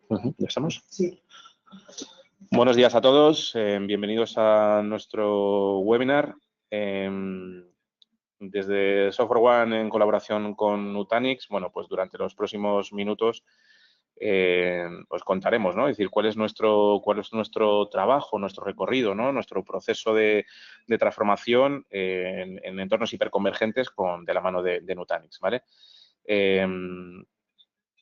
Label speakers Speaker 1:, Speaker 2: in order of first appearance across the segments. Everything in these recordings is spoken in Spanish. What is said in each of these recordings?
Speaker 1: ¿Ya estamos?
Speaker 2: Sí.
Speaker 1: Buenos días a todos. Bienvenidos a nuestro webinar. Desde Software One, en colaboración con Nutanix, bueno, pues durante los próximos minutos os contaremos, ¿no? Es decir, cuál es nuestro trabajo, nuestro recorrido, ¿no? Nuestro proceso de transformación en entornos hiperconvergentes de la mano de Nutanix, ¿vale?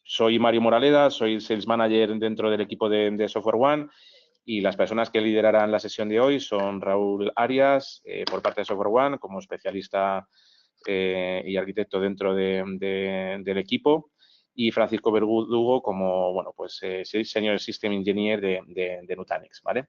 Speaker 1: Soy Mario Moraleda, soy Sales Manager dentro del equipo de Software One y las personas que liderarán la sesión de hoy son Raúl Arias, por parte de Software One, como especialista y arquitecto dentro del equipo, y Francisco Verdugo como, bueno, pues Senior System Engineer de Nutanix, ¿vale?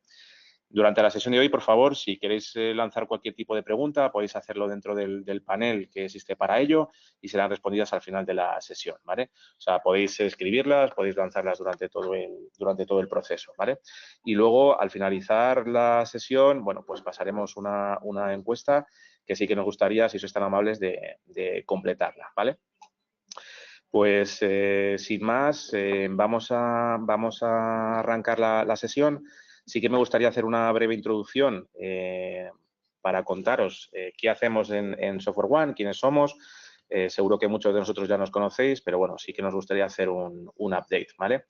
Speaker 1: Durante la sesión de hoy, por favor, si queréis lanzar cualquier tipo de pregunta, podéis hacerlo dentro del panel que existe para ello y serán respondidas al final de la sesión, ¿vale? O sea, podéis escribirlas, podéis lanzarlas durante todo el proceso, ¿vale? Y luego, al finalizar la sesión, bueno, pues pasaremos una encuesta que sí que nos gustaría, si sois tan amables, de completarla, ¿vale? Pues, sin más, vamos a arrancar la sesión. Sí que me gustaría hacer una breve introducción para contaros qué hacemos en Software One, quiénes somos. Seguro que muchos de nosotros ya nos conocéis, pero bueno, sí que nos gustaría hacer un update, ¿vale?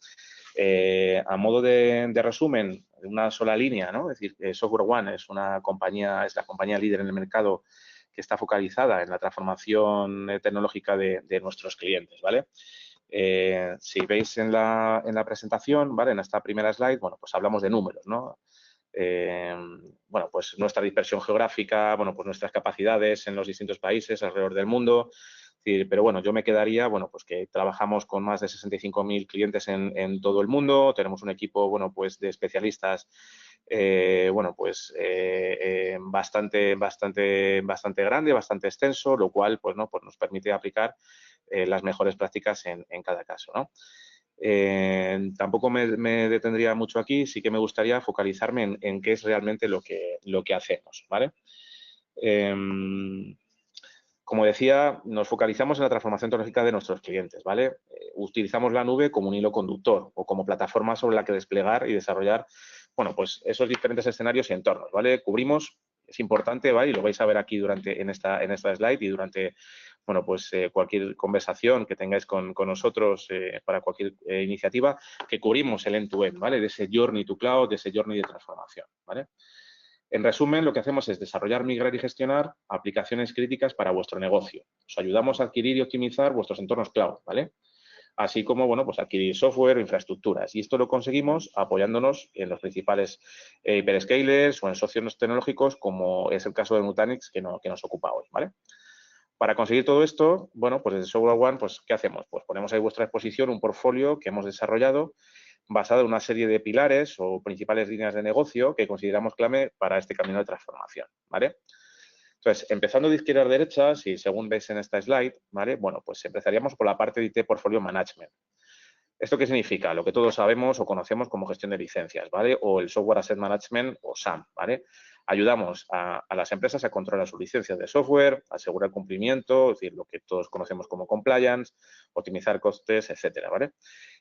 Speaker 1: A modo de resumen, una sola línea, ¿no? Es decir, Software One es la compañía líder en el mercado que está focalizada en la transformación tecnológica de nuestros clientes, ¿vale? Si veis en la presentación, ¿vale? En esta primera slide, bueno, pues hablamos de números, ¿no? Bueno, pues nuestra dispersión geográfica, bueno, pues nuestras capacidades en los distintos países alrededor del mundo. Pero bueno, yo me quedaría, bueno, pues que trabajamos con más de 65.000 clientes en todo el mundo. Tenemos un equipo, bueno, pues de especialistas, bueno, pues bastante grande, bastante extenso, lo cual, pues, ¿no? Pues nos permite aplicar las mejores prácticas en cada caso, ¿no? Tampoco me detendría mucho aquí, sí que me gustaría focalizarme en qué es realmente lo que hacemos, ¿vale? Como decía, nos focalizamos en la transformación tecnológica de nuestros clientes, ¿vale? Utilizamos la nube como un hilo conductor o como plataforma sobre la que desplegar y desarrollar, bueno, pues esos diferentes escenarios y entornos, ¿vale? Cubrimos, es importante, ¿vale? Y lo vais a ver aquí en esta slide y durante, bueno, pues cualquier conversación que tengáis con nosotros para cualquier iniciativa, que cubrimos el end-to-end, ¿vale? De ese journey to cloud, de ese journey de transformación, ¿vale? En resumen, lo que hacemos es desarrollar, migrar y gestionar aplicaciones críticas para vuestro negocio. Os ayudamos a adquirir y optimizar vuestros entornos cloud, ¿vale? Así como, bueno, pues adquirir software, infraestructuras. Y esto lo conseguimos apoyándonos en los principales hyperscalers o en socios tecnológicos, como es el caso de Nutanix, que nos ocupa hoy, ¿vale? Para conseguir todo esto, bueno, pues desde Software One, pues, ¿qué hacemos? Pues ponemos ahí a vuestra disposición un portfolio que hemos desarrollado basado en una serie de pilares o principales líneas de negocio que consideramos clave para este camino de transformación, ¿vale? Entonces, empezando de izquierda a derecha, si según veis en esta slide, ¿vale? Bueno, pues empezaríamos por la parte de IT Portfolio Management. ¿Esto qué significa? Lo que todos sabemos o conocemos como gestión de licencias, ¿vale? O el Software Asset Management o SAM, ¿vale? Ayudamos a las empresas a controlar sus licencias de software, asegurar cumplimiento, es decir, lo que todos conocemos como compliance, optimizar costes, etcétera, ¿vale?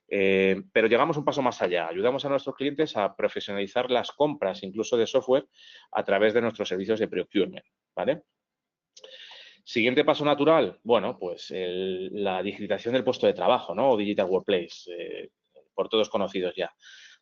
Speaker 1: Pero llegamos un paso más allá. Ayudamos a nuestros clientes a profesionalizar las compras, incluso de software, a través de nuestros servicios de procurement, ¿vale? Siguiente paso natural, bueno, pues la digitalización del puesto de trabajo, ¿no? O Digital Workplace, por todos conocidos ya,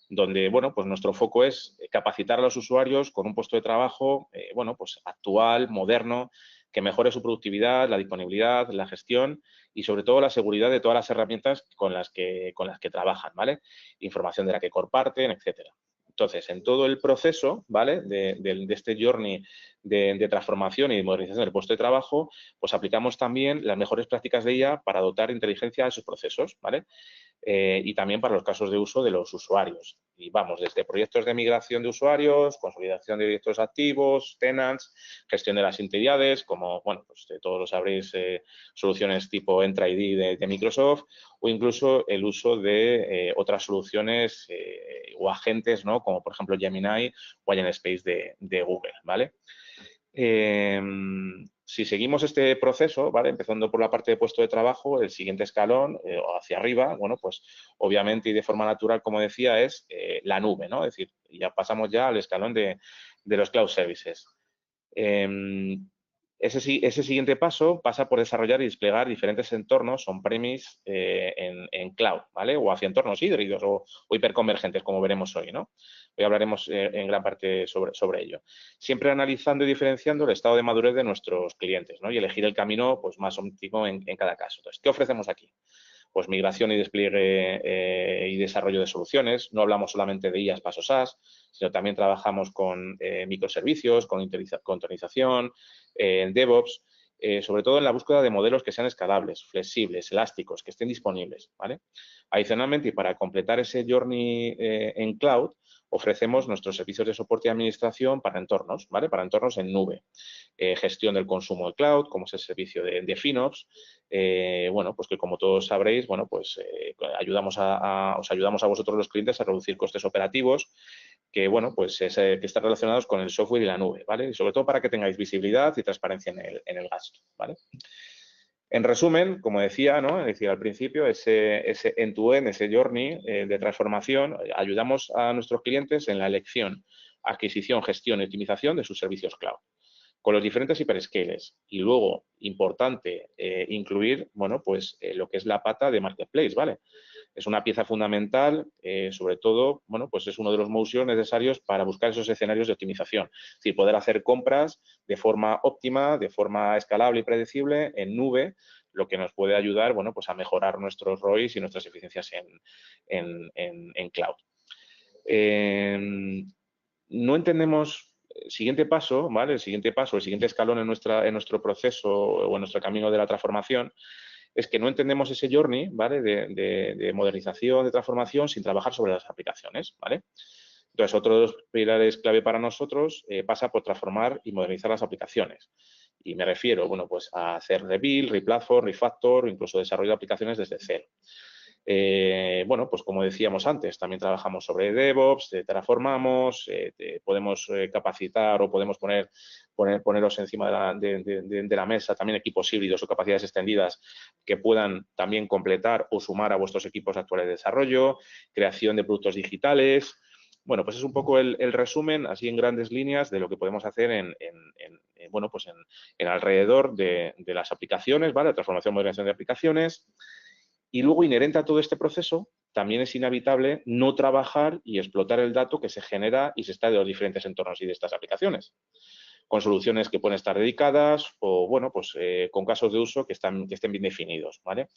Speaker 1: donde, bueno, pues nuestro foco es capacitar a los usuarios con un puesto de trabajo, bueno, pues actual, moderno, que mejore su productividad, la disponibilidad, la gestión y, sobre todo, la seguridad de todas las herramientas con las que trabajan, ¿vale? Información de la que comparten, etcétera. Entonces, en todo el proceso, ¿vale? De este journey de transformación y de modernización del puesto de trabajo, pues aplicamos también las mejores prácticas de IA para dotar inteligencia a esos procesos, ¿vale? Y también para los casos de uso de los usuarios. Y vamos, desde proyectos de migración de usuarios, consolidación de directorios activos, tenants, gestión de las entidades, como, bueno, pues todos lo sabréis, soluciones tipo Entra ID de Microsoft, o incluso el uso de otras soluciones o agentes, ¿no? Como, por ejemplo, Gemini o Agent Space de Google, ¿vale? si seguimos este proceso, ¿vale? Empezando por la parte de puesto de trabajo, el siguiente escalón hacia arriba, bueno, pues obviamente y de forma natural, como decía, es la nube, ¿no? Es decir, ya pasamos ya al escalón de los cloud services. Ese siguiente paso pasa por desarrollar y desplegar diferentes entornos on-premise en cloud, ¿vale? O hacia entornos híbridos o hiperconvergentes, como veremos hoy, ¿no? Hoy hablaremos en gran parte sobre ello. Siempre analizando y diferenciando el estado de madurez de nuestros clientes, ¿no? Y elegir el camino pues, más óptimo en cada caso. Entonces, ¿qué ofrecemos aquí? Pues migración y despliegue y desarrollo de soluciones. No hablamos solamente de IaaS, PaaS o SaaS, sino también trabajamos con microservicios, con containerizzación, DevOps, sobre todo en la búsqueda de modelos que sean escalables, flexibles, elásticos, que estén disponibles, ¿vale? Adicionalmente, y para completar ese journey en cloud, ofrecemos nuestros servicios de soporte y administración para entornos, ¿vale? Para entornos en nube. Gestión del consumo de cloud, como es el servicio de FinOps, bueno, pues que como todos sabréis, bueno, pues os ayudamos a vosotros los clientes a reducir costes operativos, que, bueno, pues que están relacionados con el software y la nube, ¿vale? Y sobre todo para que tengáis visibilidad y transparencia en el gasto, ¿vale? En resumen, como decía, ¿no? Es decir, al principio, ese end-to-end, ese journey de transformación, ayudamos a nuestros clientes en la elección, adquisición, gestión y optimización de sus servicios cloud con los diferentes hiperscalers. Y luego, importante, incluir, bueno, pues lo que es la pata de Marketplace, ¿vale? Es una pieza fundamental, sobre todo, bueno, pues es uno de los motions necesarios para buscar esos escenarios de optimización. Es decir, poder hacer compras de forma óptima, de forma escalable y predecible en nube, lo que nos puede ayudar, bueno, pues a mejorar nuestros ROIs y nuestras eficiencias en cloud. No entendemos siguiente paso, ¿vale? El siguiente escalón en nuestro proceso o en nuestro camino de la transformación es que no entendemos ese journey, ¿vale? De modernización, de transformación, sin trabajar sobre las aplicaciones, ¿vale? Entonces, otro de los pilares clave para nosotros pasa por transformar y modernizar las aplicaciones. Y me refiero, bueno, pues a hacer rebuild, replatform, refactor o incluso desarrollo de aplicaciones desde cero. Bueno, pues como decíamos antes, también trabajamos sobre DevOps, terraformamos, podemos capacitar o podemos poneros encima de la mesa también equipos híbridos o capacidades extendidas que puedan también completar o sumar a vuestros equipos actuales de desarrollo, creación de productos digitales. Bueno, pues es un poco el resumen, así en grandes líneas, de lo que podemos hacer bueno, pues en alrededor de las aplicaciones, ¿vale? La transformación y modernización de aplicaciones. Y luego, inherente a todo este proceso, también es inevitable no trabajar y explotar el dato que se genera y se está de los diferentes entornos y de estas aplicaciones, con soluciones que pueden estar dedicadas o, bueno, pues con casos de uso que estén bien definidos, ¿vale?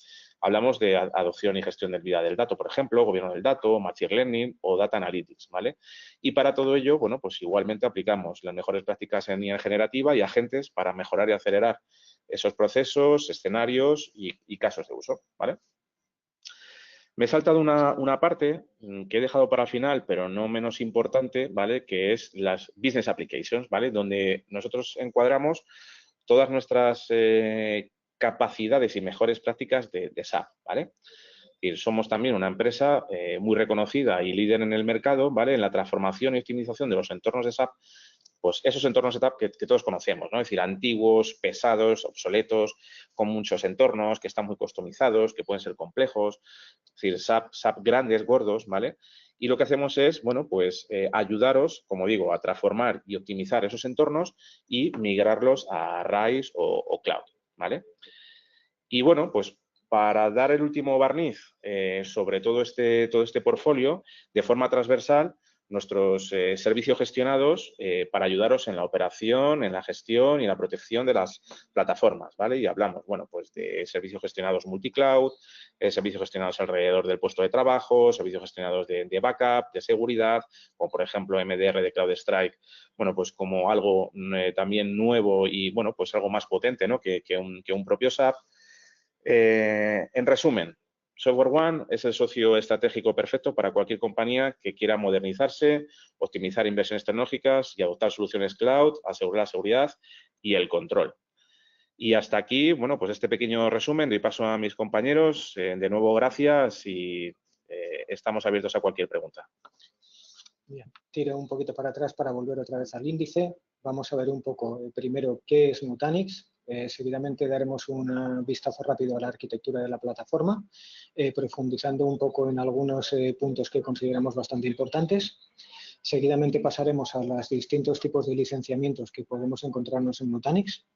Speaker 1: Hablamos de adopción y gestión del vida del dato, por ejemplo, gobierno del dato, machine learning o data analytics, ¿vale? Y para todo ello, bueno, pues igualmente aplicamos las mejores prácticas en IA generativa y agentes para mejorar y acelerar esos procesos, escenarios y casos de uso, ¿vale? Me he saltado una parte que he dejado para el final, pero no menos importante, ¿vale? Que es las business applications, ¿vale? Donde nosotros encuadramos todas nuestras capacidades y mejores prácticas de SAP, ¿vale? Es decir, somos también una empresa muy reconocida y líder en el mercado, ¿vale? En la transformación y optimización de los entornos de SAP, pues esos entornos de SAP que todos conocemos, ¿no? Es decir, antiguos, pesados, obsoletos, con muchos entornos que están muy customizados, que pueden ser complejos, es decir, SAP grandes, gordos, ¿vale? Y lo que hacemos es, bueno, pues ayudaros, como digo, a transformar y optimizar esos entornos y migrarlos a RISE o Cloud, ¿vale? Y bueno, pues para dar el último barniz sobre todo este portfolio, de forma transversal, nuestros servicios gestionados para ayudaros en la operación, en la gestión y en la protección de las plataformas, ¿vale? Y hablamos, bueno, pues de servicios gestionados multicloud, servicios gestionados alrededor del puesto de trabajo, servicios gestionados de backup, de seguridad, como por ejemplo MDR de CloudStrike, bueno, pues como algo también nuevo y, bueno, pues algo más potente, ¿no? que un propio SAP. En resumen, Software One es el socio estratégico perfecto para cualquier compañía que quiera modernizarse, optimizar inversiones tecnológicas y adoptar soluciones cloud, asegurar la seguridad y el control. Y hasta aquí, bueno, pues este pequeño resumen. Doy paso a mis compañeros. De nuevo, gracias y estamos abiertos a cualquier pregunta.
Speaker 2: Bien, tiro un poquito para atrás para volver otra vez al índice. Vamos a ver un poco primero qué es Nutanix, Seguidamente daremos un vistazo rápido a la arquitectura de la plataforma, profundizando un poco en algunos puntos que consideramos bastante importantes. Seguidamente pasaremos a los distintos tipos de licenciamientos que podemos encontrarnos en Nutanix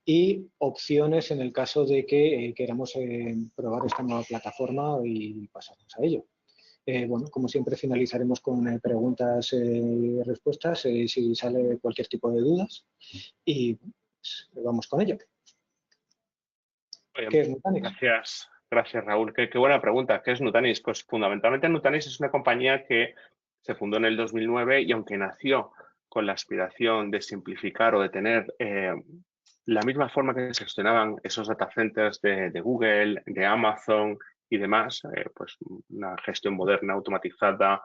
Speaker 2: y opciones en el caso de que queramos probar esta nueva plataforma y pasarnos a ello. Bueno, como siempre finalizaremos con preguntas y respuestas si sale cualquier tipo de dudas y pues, vamos con ello. ¿Qué es Nutanix?
Speaker 3: Gracias Raúl. Qué buena pregunta. ¿Qué es Nutanix? Pues fundamentalmente Nutanix es una compañía que se fundó en el 2009 y aunque nació con la aspiración de simplificar o de tener la misma forma que se gestionaban esos data centers de Google, de Amazon y demás, pues una gestión moderna, automatizada,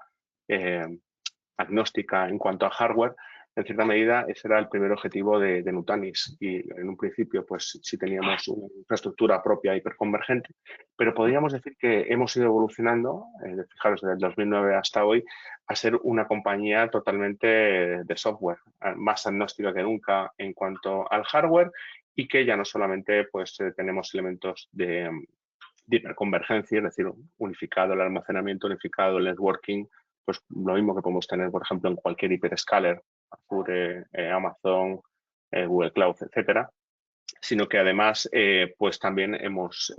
Speaker 3: agnóstica en cuanto a hardware, en cierta medida ese era el primer objetivo de Nutanix y en un principio pues sí teníamos una infraestructura propia hiperconvergente, pero podríamos decir que hemos ido evolucionando, fijaros, desde el 2009 hasta hoy, a ser una compañía totalmente de software, más agnóstica que nunca en cuanto al hardware y que ya no solamente pues tenemos elementos de hiperconvergencia, es decir, unificado el almacenamiento, unificado el networking, pues lo mismo que podemos tener, por ejemplo, en cualquier hiperscaler, Azure, Amazon, Google Cloud, etcétera, sino que además, pues también hemos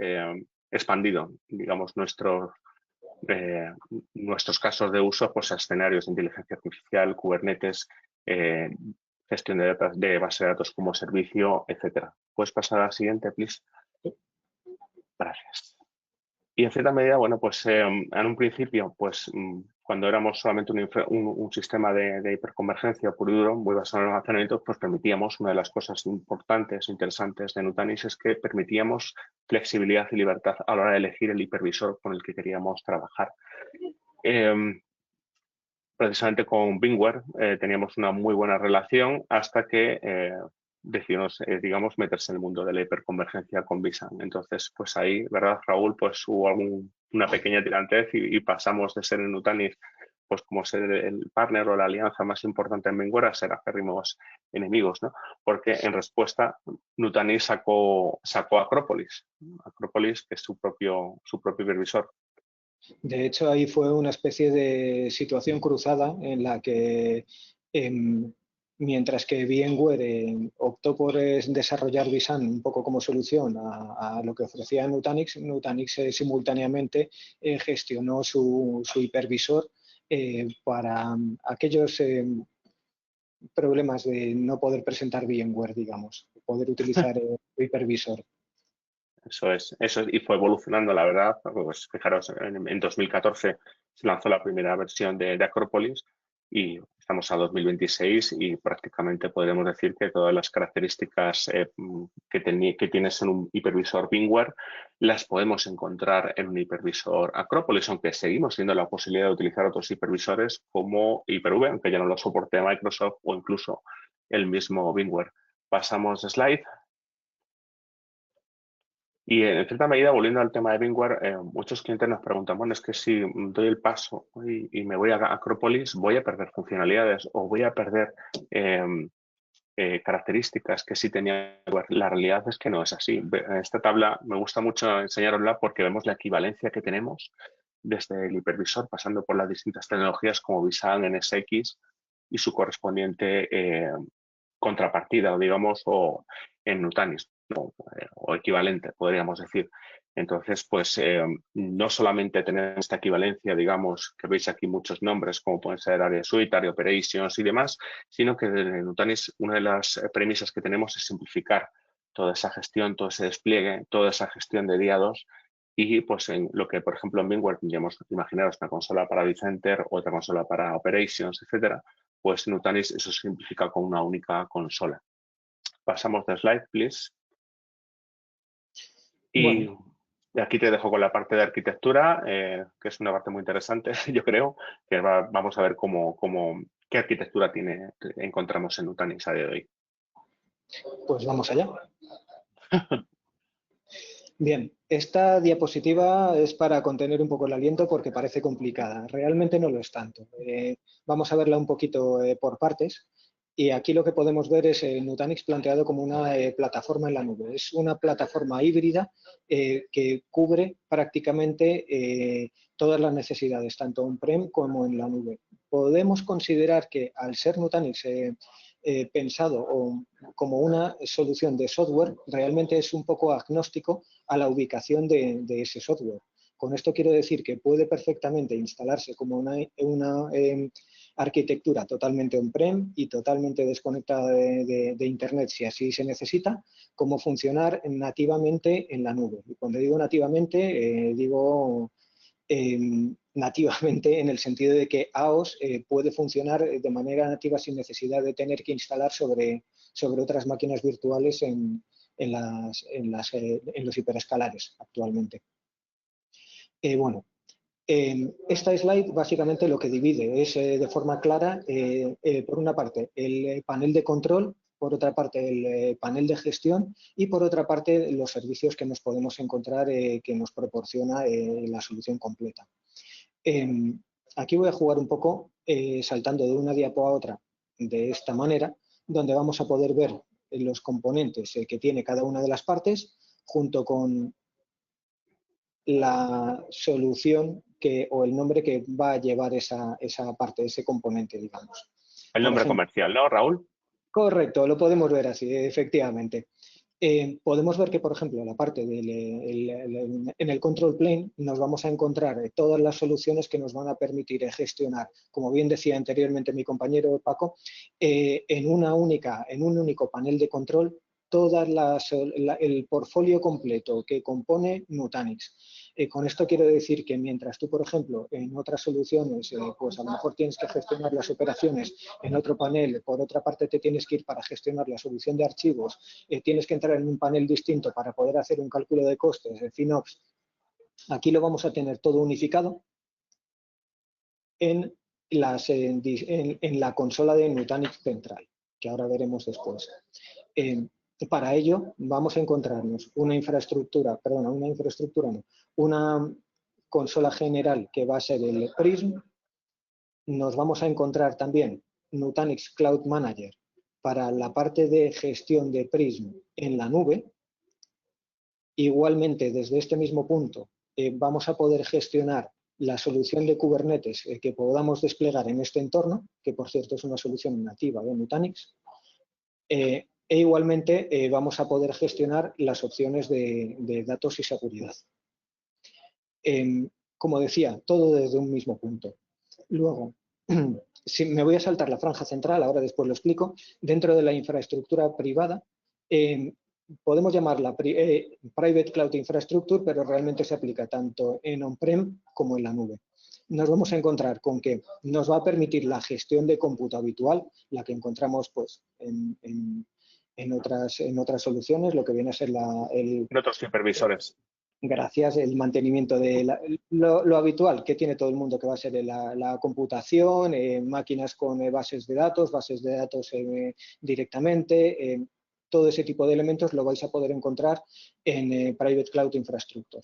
Speaker 3: expandido, digamos, nuestros casos de uso pues, a escenarios de inteligencia artificial, Kubernetes, gestión de base de datos como servicio, etcétera. ¿Puedes pasar a la siguiente, please? Gracias. Y en cierta medida, bueno, pues en un principio, pues cuando éramos solamente un sistema de hiperconvergencia puro y duro, muy basado en almacenamiento, pues permitíamos, una de las cosas importantes, interesantes de Nutanix es que permitíamos flexibilidad y libertad a la hora de elegir el hipervisor con el que queríamos trabajar. Precisamente con VMware teníamos una muy buena relación hasta que decidimos, digamos, meterse en el mundo de la hiperconvergencia con vSAN. Entonces, pues ahí, ¿verdad, Raúl? Pues hubo una pequeña tirantez y pasamos de ser en Nutanix, pues como ser el partner o la alianza más importante en VMware a ser acérrimos enemigos, ¿no? Porque en respuesta, Nutanix sacó Acropolis, que es su propio hipervisor.
Speaker 2: De hecho, ahí fue una especie de situación cruzada en la que, mientras que VMware optó por desarrollar vSAN un poco como solución a lo que ofrecía Nutanix, Nutanix simultáneamente gestionó su hipervisor para aquellos problemas de no poder presentar VMware, digamos, poder utilizar el hipervisor.
Speaker 3: Eso es, y fue evolucionando, la verdad. Pues fijaros, en 2014 se lanzó la primera versión de Acropolis y estamos a 2026 y prácticamente podríamos decir que todas las características que tienes en un hipervisor VMware las podemos encontrar en un hipervisor Acropolis, aunque seguimos teniendo la posibilidad de utilizar otros hipervisores como Hyper-V, aunque ya no lo soporte Microsoft o incluso el mismo VMware. Pasamos de slide. Y en cierta medida, volviendo al tema de VMware, muchos clientes nos preguntan, bueno, es que si doy el paso y me voy a Acropolis, ¿voy a perder funcionalidades o voy a perder características que sí tenía VMware? La realidad es que no es así. En esta tabla me gusta mucho enseñarosla porque vemos la equivalencia que tenemos desde el hipervisor, pasando por las distintas tecnologías como vSAN, NSX y su correspondiente contrapartida, digamos, o en Nutanix, ¿no? O equivalente, podríamos decir. Entonces, pues no solamente tener esta equivalencia, digamos, que veis aquí muchos nombres, como pueden ser Area Suite, Area Operations y demás, sino que en Nutanix una de las premisas que tenemos es simplificar toda esa gestión, todo ese despliegue, toda esa gestión de día 2 y pues en lo que, por ejemplo, en VMware tendríamos, imaginaros, una consola para vCenter, otra consola para Operations, etcétera, pues Nutanix eso se simplifica con una única consola. Pasamos de slide, please. Y
Speaker 2: Bueno.
Speaker 3: aquí te dejo con la parte de arquitectura, que es una parte muy interesante, yo creo, que vamos a ver qué arquitectura encontramos en Nutanix a día de hoy.
Speaker 2: Pues vamos allá. Bien, esta diapositiva es para contener un poco el aliento porque parece complicada. Realmente no lo es tanto. Vamos a verla un poquito por partes Y aquí lo que podemos ver es Nutanix planteado como una plataforma en la nube. Es una plataforma híbrida que cubre prácticamente todas las necesidades, tanto on-prem como en la nube. Podemos considerar que al ser Nutanix pensado como una solución de software, realmente es un poco agnóstico a la ubicación de ese software. Con esto quiero decir que puede perfectamente instalarse como una arquitectura totalmente on-prem y totalmente desconectada de Internet si así se necesita, como funcionar nativamente en la nube. Y cuando digo nativamente, digo nativamente en el sentido de que AOS puede funcionar de manera nativa sin necesidad de tener que instalar sobre otras máquinas virtuales en los hiperescalares actualmente. Bueno, esta slide básicamente lo que divide es de forma clara, por una parte, el panel de control, por otra parte, el panel de gestión y por otra parte, los servicios que nos podemos encontrar que nos proporciona la solución completa. Aquí voy a jugar un poco saltando de una diapo a otra de esta manera, donde vamos a poder ver los componentes que tiene cada una de las partes junto con la solución o el nombre que va a llevar esa parte, ese componente, digamos.
Speaker 3: El nombre comercial, ¿no, Raúl?
Speaker 2: Correcto, lo podemos ver así, efectivamente. Podemos ver que, por ejemplo, en la parte en el control plane nos vamos a encontrar todas las soluciones que nos van a permitir gestionar, como bien decía anteriormente mi compañero Paco, en un único panel de control el portfolio completo que compone Nutanix. Con esto quiero decir que mientras tú, por ejemplo, en otras soluciones, pues a lo mejor tienes que gestionar las operaciones en otro panel, por otra parte te tienes que ir para gestionar la solución de archivos, tienes que entrar en un panel distinto para poder hacer un cálculo de costes, de FinOps. Aquí lo vamos a tener todo unificado en la consola de Nutanix Central, que ahora veremos después. Para ello vamos a encontrarnos una consola general que va a ser el Prism. Nos vamos a encontrar también Nutanix Cloud Manager para la parte de gestión de Prism en la nube. Igualmente, desde este mismo punto, vamos a poder gestionar la solución de Kubernetes que podamos desplegar en este entorno, que por cierto es una solución nativa de Nutanix. E igualmente vamos a poder gestionar las opciones de datos y seguridad. Como decía, todo desde un mismo punto. Luego, si me voy a saltar la franja central, ahora después lo explico, dentro de la infraestructura privada, podemos llamarla Private Cloud Infrastructure, pero realmente se aplica tanto en on-prem como en la nube. Nos vamos a encontrar con que nos va a permitir la gestión de cómputo habitual, la que encontramos pues, en otras soluciones, lo que viene a ser
Speaker 3: en otros supervisores.
Speaker 2: Gracias, el mantenimiento de lo habitual que tiene todo el mundo, que va a ser la computación, máquinas con bases de datos directamente, todo ese tipo de elementos lo vais a poder encontrar en Private Cloud Infrastructure.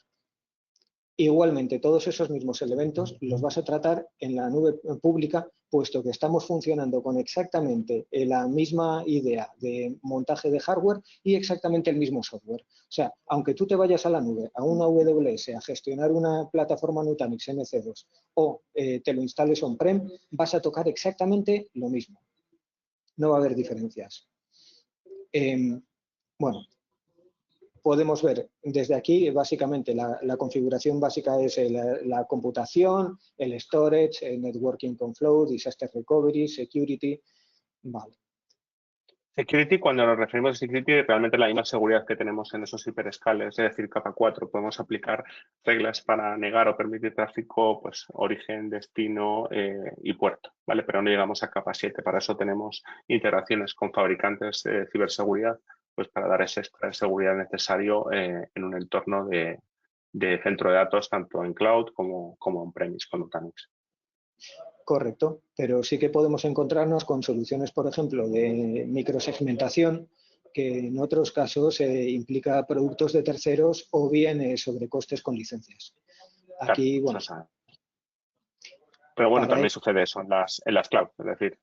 Speaker 2: Igualmente, todos esos mismos elementos los vas a tratar en la nube pública, puesto que estamos funcionando con exactamente la misma idea de montaje de hardware y exactamente el mismo software. O sea, aunque tú te vayas a la nube, a una AWS, a gestionar una plataforma Nutanix MC2 o te lo instales on-prem, vas a tocar exactamente lo mismo. No va a haber diferencias. Bueno. Podemos ver desde aquí, básicamente, la configuración básica es la computación, el storage, el networking con flow, disaster recovery, security. Vale.
Speaker 3: Security, cuando nos referimos a security, realmente la misma seguridad que tenemos en esos hiperescales, es decir, capa 4, podemos aplicar reglas para negar o permitir tráfico, pues origen, destino y puerto, ¿vale? Pero no llegamos a capa 7, para eso tenemos integraciones con fabricantes de ciberseguridad, pues para dar ese extra de seguridad necesario en un entorno de centro de datos, tanto en cloud como on-premise con Nutanix.
Speaker 2: Correcto, pero sí que podemos encontrarnos con soluciones, por ejemplo, de microsegmentación, que en otros casos implica productos de terceros o bien sobrecostes con licencias. Aquí, bueno,
Speaker 3: Pero bueno,
Speaker 2: Para
Speaker 3: también sucede eso en las cloud. Es decir,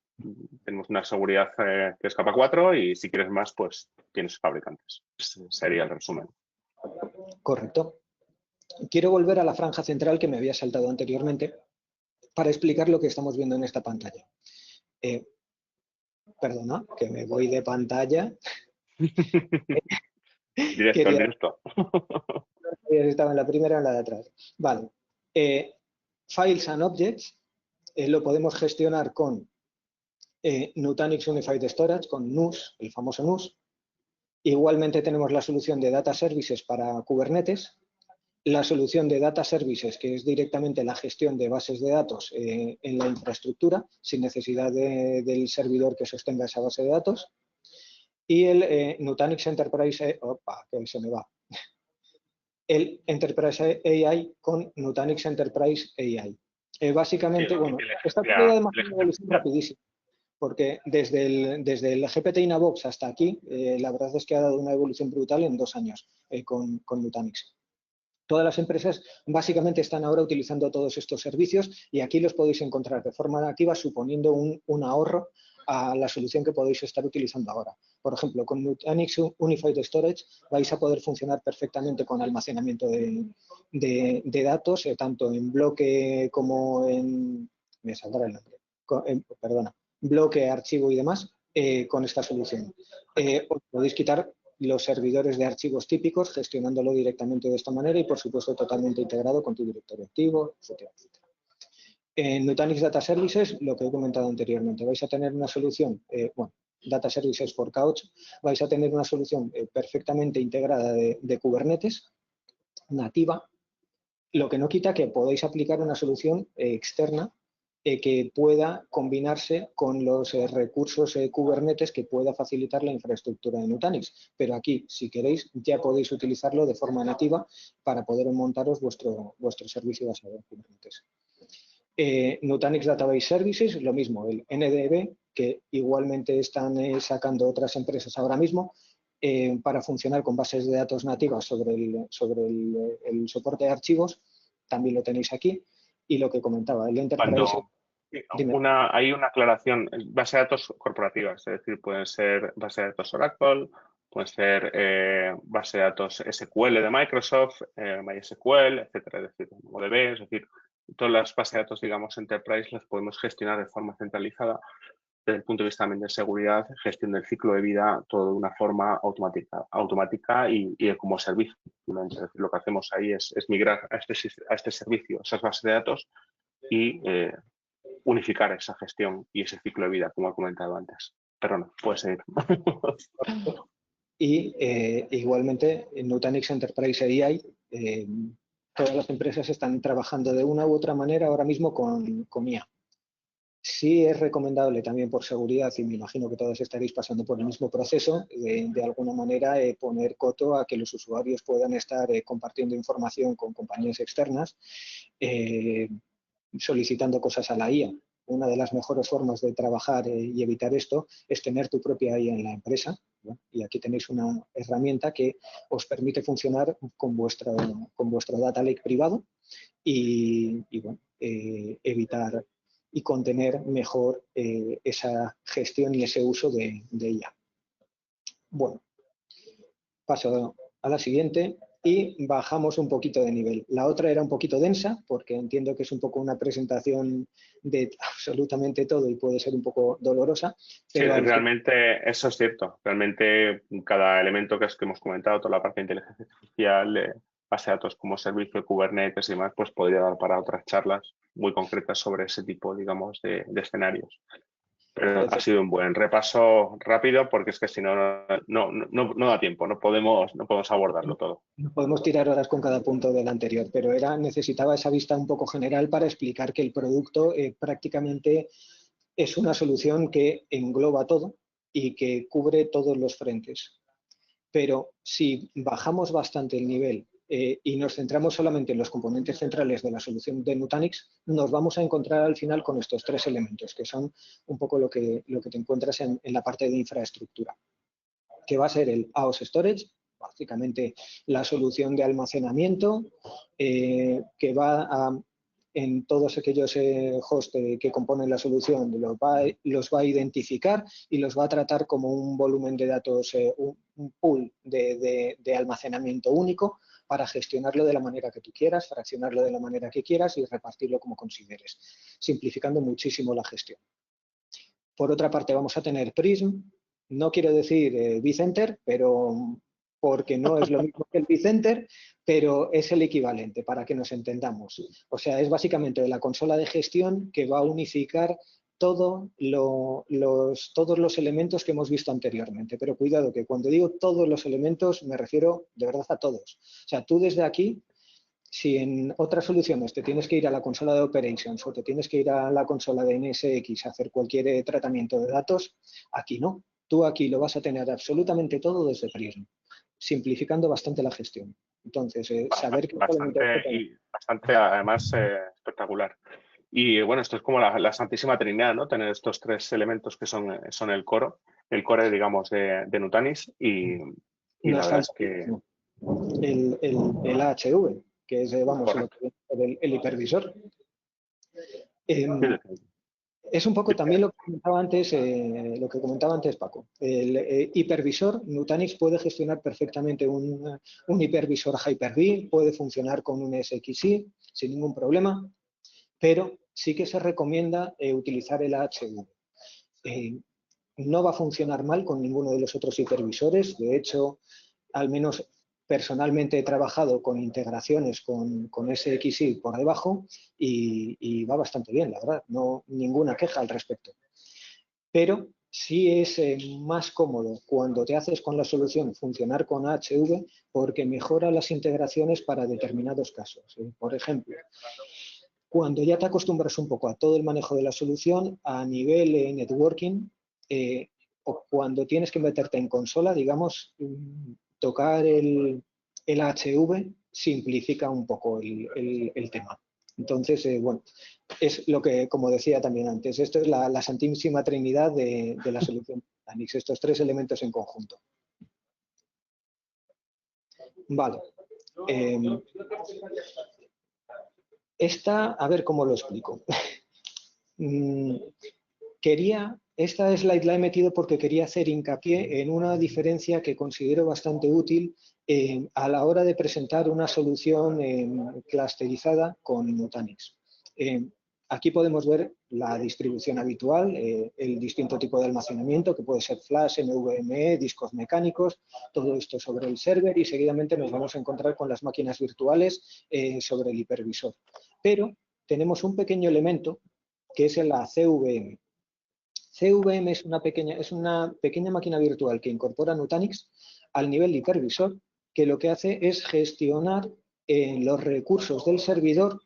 Speaker 3: tenemos una seguridad que es capa 4 y si quieres más, pues tienes fabricantes. Ese sería el resumen.
Speaker 2: Correcto. Quiero volver a la franja central que me había saltado anteriormente para explicar lo que estamos viendo en esta pantalla. Perdona, que me voy de pantalla.
Speaker 3: Directo,
Speaker 2: Quería
Speaker 3: directo.
Speaker 2: estaba en la primera o en la de atrás. Vale. Files and Objects lo podemos gestionar con Nutanix Unified Storage, con NUS, el famoso NUS. Igualmente tenemos la solución de Data Services para Kubernetes, la solución de Data Services, que es directamente la gestión de bases de datos en la infraestructura, sin necesidad del servidor que sostenga esa base de datos, y el Nutanix Enterprise, que se me va, el Enterprise AI con Nutanix Enterprise AI. Básicamente,
Speaker 3: Sí,
Speaker 2: bueno, esta ha tenido además una evolución rapidísima, porque desde el GPT-in-a-Box hasta aquí, la verdad es que ha dado una evolución brutal en 2 años con Nutanix. Todas las empresas básicamente están ahora utilizando todos estos servicios y aquí los podéis encontrar de forma nativa, suponiendo un ahorro a la solución que podéis estar utilizando ahora. Por ejemplo, con Nutanix Unified Storage vais a poder funcionar perfectamente con almacenamiento de datos, tanto en bloque como en... me saldrá el nombre. Perdona, bloque, archivo y demás, con esta solución. Os podéis quitar los servidores de archivos típicos, gestionándolo directamente de esta manera y, por supuesto, totalmente integrado con tu directorio activo, etcétera, etcétera. En Nutanix Data Services, lo que he comentado anteriormente, vais a tener una solución, Data Services for Couch, vais a tener una solución perfectamente integrada de Kubernetes, nativa, lo que no quita que podáis aplicar una solución externa que pueda combinarse con los recursos Kubernetes que pueda facilitar la infraestructura de Nutanix. Pero aquí, si queréis, ya podéis utilizarlo de forma nativa para poder montaros vuestro servicio basado en Kubernetes. Nutanix Database Services, lo mismo, el NDB, que igualmente están sacando otras empresas ahora mismo, para funcionar con bases de datos nativas sobre el soporte de archivos, también lo tenéis aquí. Y lo que comentaba, el Enterprise...
Speaker 3: Hay una aclaración, base de datos corporativas, es decir, pueden ser base de datos Oracle, pueden ser base de datos SQL de Microsoft, MySQL, etcétera, es decir, MongoDB, es decir, todas las bases de datos, digamos, Enterprise las podemos gestionar de forma centralizada desde el punto de vista también de seguridad, gestión del ciclo de vida, todo de una forma automática y como servicio. Es decir, lo que hacemos ahí es migrar a este servicio, esas bases de datos y unificar esa gestión y ese ciclo de vida, como he comentado antes. Pero no, puede seguir.
Speaker 2: Y igualmente en Nutanix Enterprise AI, todas las empresas están trabajando de una u otra manera ahora mismo con IA. Sí es recomendable también por seguridad, y me imagino que todos estaréis pasando por el mismo proceso, de alguna manera poner coto a que los usuarios puedan estar compartiendo información con compañías externas, solicitando cosas a la IA. Una de las mejores formas de trabajar y evitar esto es tener tu propia IA en la empresa, ¿no? Y aquí tenéis una herramienta que os permite funcionar con vuestro data lake privado y bueno, evitar y contener mejor esa gestión y ese uso de IA. Bueno, paso a la siguiente y bajamos un poquito de nivel. La otra era un poquito densa porque entiendo que es un poco una presentación de absolutamente todo y puede ser un poco dolorosa. Pero
Speaker 3: sí, realmente eso es cierto. Realmente cada elemento que hemos comentado, toda la parte de inteligencia artificial, base de datos como servicio, Kubernetes y demás, pues podría dar para otras charlas muy concretas sobre ese tipo, digamos, de escenarios. Pero ha sido un buen repaso rápido porque es que si no da tiempo, no podemos abordarlo todo.
Speaker 2: No podemos tirar horas con cada punto del anterior, pero necesitaba esa vista un poco general para explicar que el producto prácticamente es una solución que engloba todo y que cubre todos los frentes. Pero si bajamos bastante el nivel y nos centramos solamente en los componentes centrales de la solución de Nutanix, nos vamos a encontrar al final con estos 3 elementos, que son un poco lo que te encuentras en la parte de infraestructura, que va a ser el AOS Storage, básicamente la solución de almacenamiento, que va a en todos aquellos hosts que componen la solución, los va a identificar y los va a tratar como un volumen de datos, un pool de almacenamiento único para gestionarlo de la manera que tú quieras, fraccionarlo de la manera que quieras y repartirlo como consideres, simplificando muchísimo la gestión. Por otra parte, vamos a tener Prism, no quiero decir vCenter, pero porque no es lo mismo que el vCenter, pero es el equivalente para que nos entendamos. O sea, es básicamente la consola de gestión que va a unificar todos los elementos que hemos visto anteriormente. Pero cuidado, que cuando digo todos los elementos me refiero de verdad a todos. O sea, tú desde aquí, si en otras soluciones te tienes que ir a la consola de Operations o te tienes que ir a la consola de NSX a hacer cualquier tratamiento de datos, aquí no. Tú aquí lo vas a tener absolutamente todo desde Prism, simplificando bastante la gestión. Entonces, saber que
Speaker 3: bastante además espectacular. Y bueno, esto es como la Santísima Trinidad, ¿no? Tener estos tres elementos que son el core, digamos, de Nutanix y la verdad es que...
Speaker 2: El AHV, que es, vamos, el hipervisor. Es un poco también lo que comentaba antes Paco. El hipervisor, Nutanix puede gestionar perfectamente un hipervisor Hyper-V, puede funcionar con un SXI sin ningún problema, pero sí que se recomienda utilizar el AHV. No va a funcionar mal con ninguno de los otros hipervisores. De hecho, al menos personalmente he trabajado con integraciones con SXI por debajo y va bastante bien, la verdad. No, ninguna queja al respecto. Pero sí es más cómodo cuando te haces con la solución funcionar con AHV porque mejora las integraciones para determinados casos. Por ejemplo, cuando ya te acostumbras un poco a todo el manejo de la solución, a nivel networking, o cuando tienes que meterte en consola, digamos, tocar el HV simplifica un poco el tema. Entonces, bueno, es lo que, como decía también antes, esto es la santísima trinidad de la solución Nutanix, estos tres elementos en conjunto. Vale. Esta, a ver cómo lo explico. Esta slide la he metido porque quería hacer hincapié en una diferencia que considero bastante útil a la hora de presentar una solución clusterizada con Nutanix. Aquí podemos ver la distribución habitual, el distinto tipo de almacenamiento, que puede ser flash, NVMe, discos mecánicos, todo esto sobre el server y seguidamente nos vamos a encontrar con las máquinas virtuales sobre el hipervisor. Pero tenemos un pequeño elemento que es la CVM. CVM es una pequeña máquina virtual que incorpora Nutanix al nivel de hipervisor, que lo que hace es gestionar los recursos del servidor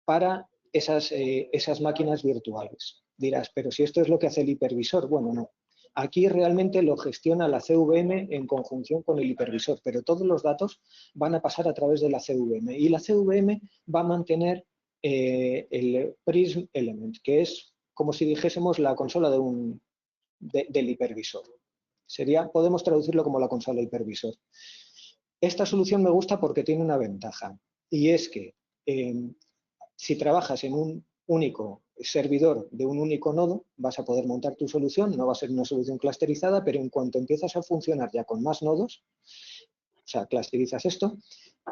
Speaker 2: para esas máquinas virtuales. Dirás, pero si esto es lo que hace el hipervisor, bueno, no. Aquí realmente lo gestiona la CVM en conjunción con el hipervisor, pero todos los datos van a pasar a través de la CVM y la CVM va a mantener el Prism Element, que es como si dijésemos la consola del hipervisor. Podemos traducirlo como la consola hipervisor. Esta solución me gusta porque tiene una ventaja y es que si trabajas en un único servidor de un único nodo, vas a poder montar tu solución, no va a ser una solución clusterizada, pero en cuanto empiezas a funcionar ya con más nodos, o sea, clusterizas esto,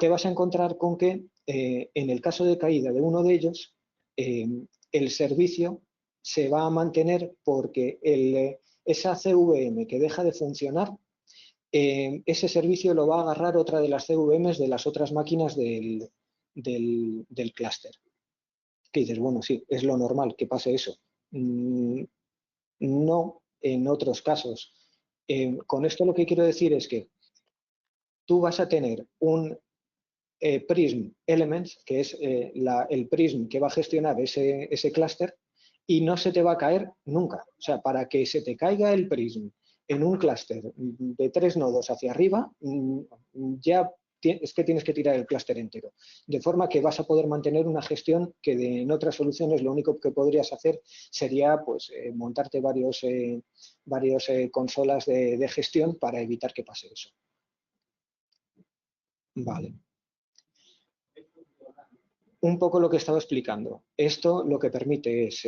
Speaker 2: te vas a encontrar con que en el caso de caída de uno de ellos, el servicio se va a mantener porque esa CVM que deja de funcionar, ese servicio lo va a agarrar otra de las CVMs de las otras máquinas del clúster. Que dices, bueno, sí, es lo normal que pase eso. No en otros casos. Con esto lo que quiero decir es que tú vas a tener un Prism Elements, que es el Prism que va a gestionar ese clúster, y no se te va a caer nunca. O sea, para que se te caiga el Prism en un clúster de 3 nodos hacia arriba, ya es que tienes que tirar el clúster entero. De forma que vas a poder mantener una gestión que en otras soluciones lo único que podrías hacer sería pues, montarte varios consolas de gestión para evitar que pase eso. Vale. un poco lo que estaba explicando. Esto lo que permite es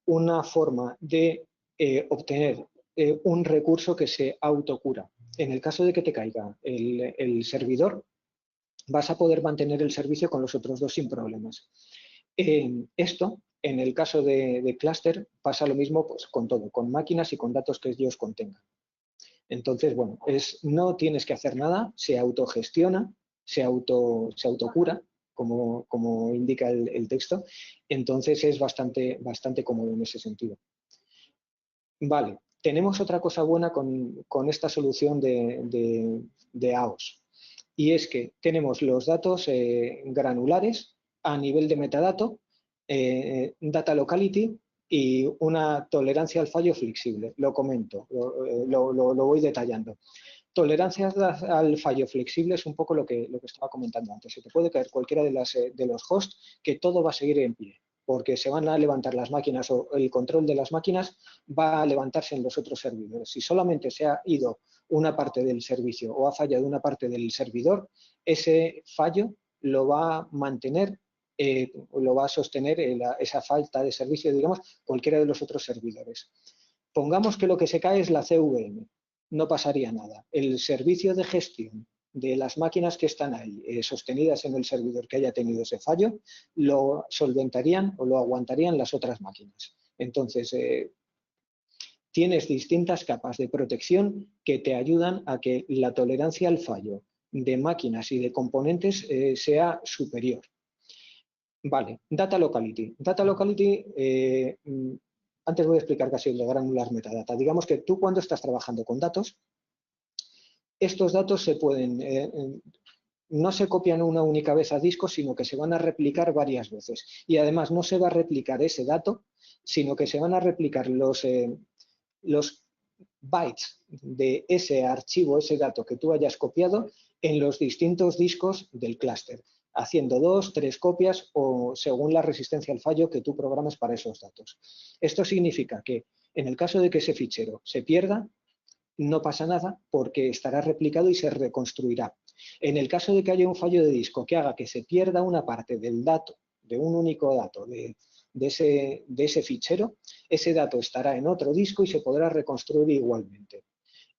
Speaker 2: una forma de obtener un recurso que se autocura. En el caso de que te caiga el servidor, vas a poder mantener el servicio con los otros dos sin problemas. Esto, en el caso de clúster, pasa lo mismo pues, con todo, con máquinas y con datos que ellos contengan. Entonces, bueno, no tienes que hacer nada, se autogestiona, se autocura, como indica el texto. Entonces, es bastante cómodo en ese sentido. Vale, tenemos otra cosa buena con esta solución de AOS. Y es que tenemos los datos granulares a nivel de metadato, data locality y una tolerancia al fallo flexible. Lo comento, lo voy detallando. Tolerancia al fallo flexible es un poco lo que estaba comentando antes. Se te puede caer cualquiera de los hosts que todo va a seguir en pie, porque se van a levantar las máquinas o el control de las máquinas va a levantarse en los otros servidores. Si solamente se ha ido una parte del servicio o ha fallado una parte del servidor, ese fallo lo va a mantener, lo va a sostener esa falta de servicio, digamos, cualquiera de los otros servidores. Pongamos que lo que se cae es la CVM, no pasaría nada. El servicio de gestión de las máquinas que están ahí, sostenidas en el servidor que haya tenido ese fallo, lo solventarían o lo aguantarían las otras máquinas. Entonces, tienes distintas capas de protección que te ayudan a que la tolerancia al fallo de máquinas y de componentes sea superior. Vale, data locality. Data locality, antes voy a explicar casi el de granular metadata. Digamos que tú cuando estás trabajando con datos, estos datos se pueden, no se copian una única vez a disco, sino que se van a replicar varias veces. Y además no se va a replicar ese dato, sino que se van a replicar los bytes de ese archivo, ese dato que tú hayas copiado en los distintos discos del clúster, haciendo 2, 3 copias o según la resistencia al fallo que tú programas para esos datos. Esto significa que en el caso de que ese fichero se pierda, no pasa nada porque estará replicado y se reconstruirá. En el caso de que haya un fallo de disco que haga que se pierda una parte del dato, de un único dato de ese fichero, ese dato estará en otro disco y se podrá reconstruir igualmente.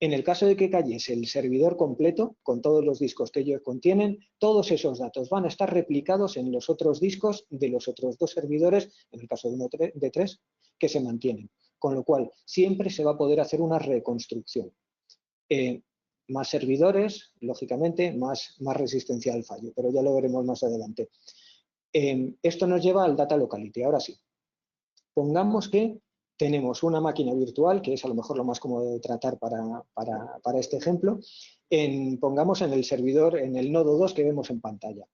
Speaker 2: En el caso de que cayese el servidor completo, con todos los discos que ellos contienen, todos esos datos van a estar replicados en los otros discos de los otros dos servidores, en el caso de uno de 3, que se mantienen. Con lo cual, siempre se va a poder hacer una reconstrucción. Más servidores, lógicamente, más resistencia al fallo, pero ya lo veremos más adelante. Esto nos lleva al data locality. Ahora sí, pongamos que tenemos una máquina virtual, que es a lo mejor lo más cómodo de tratar para este ejemplo, pongamos en el servidor, en el nodo 2 que vemos en pantalla.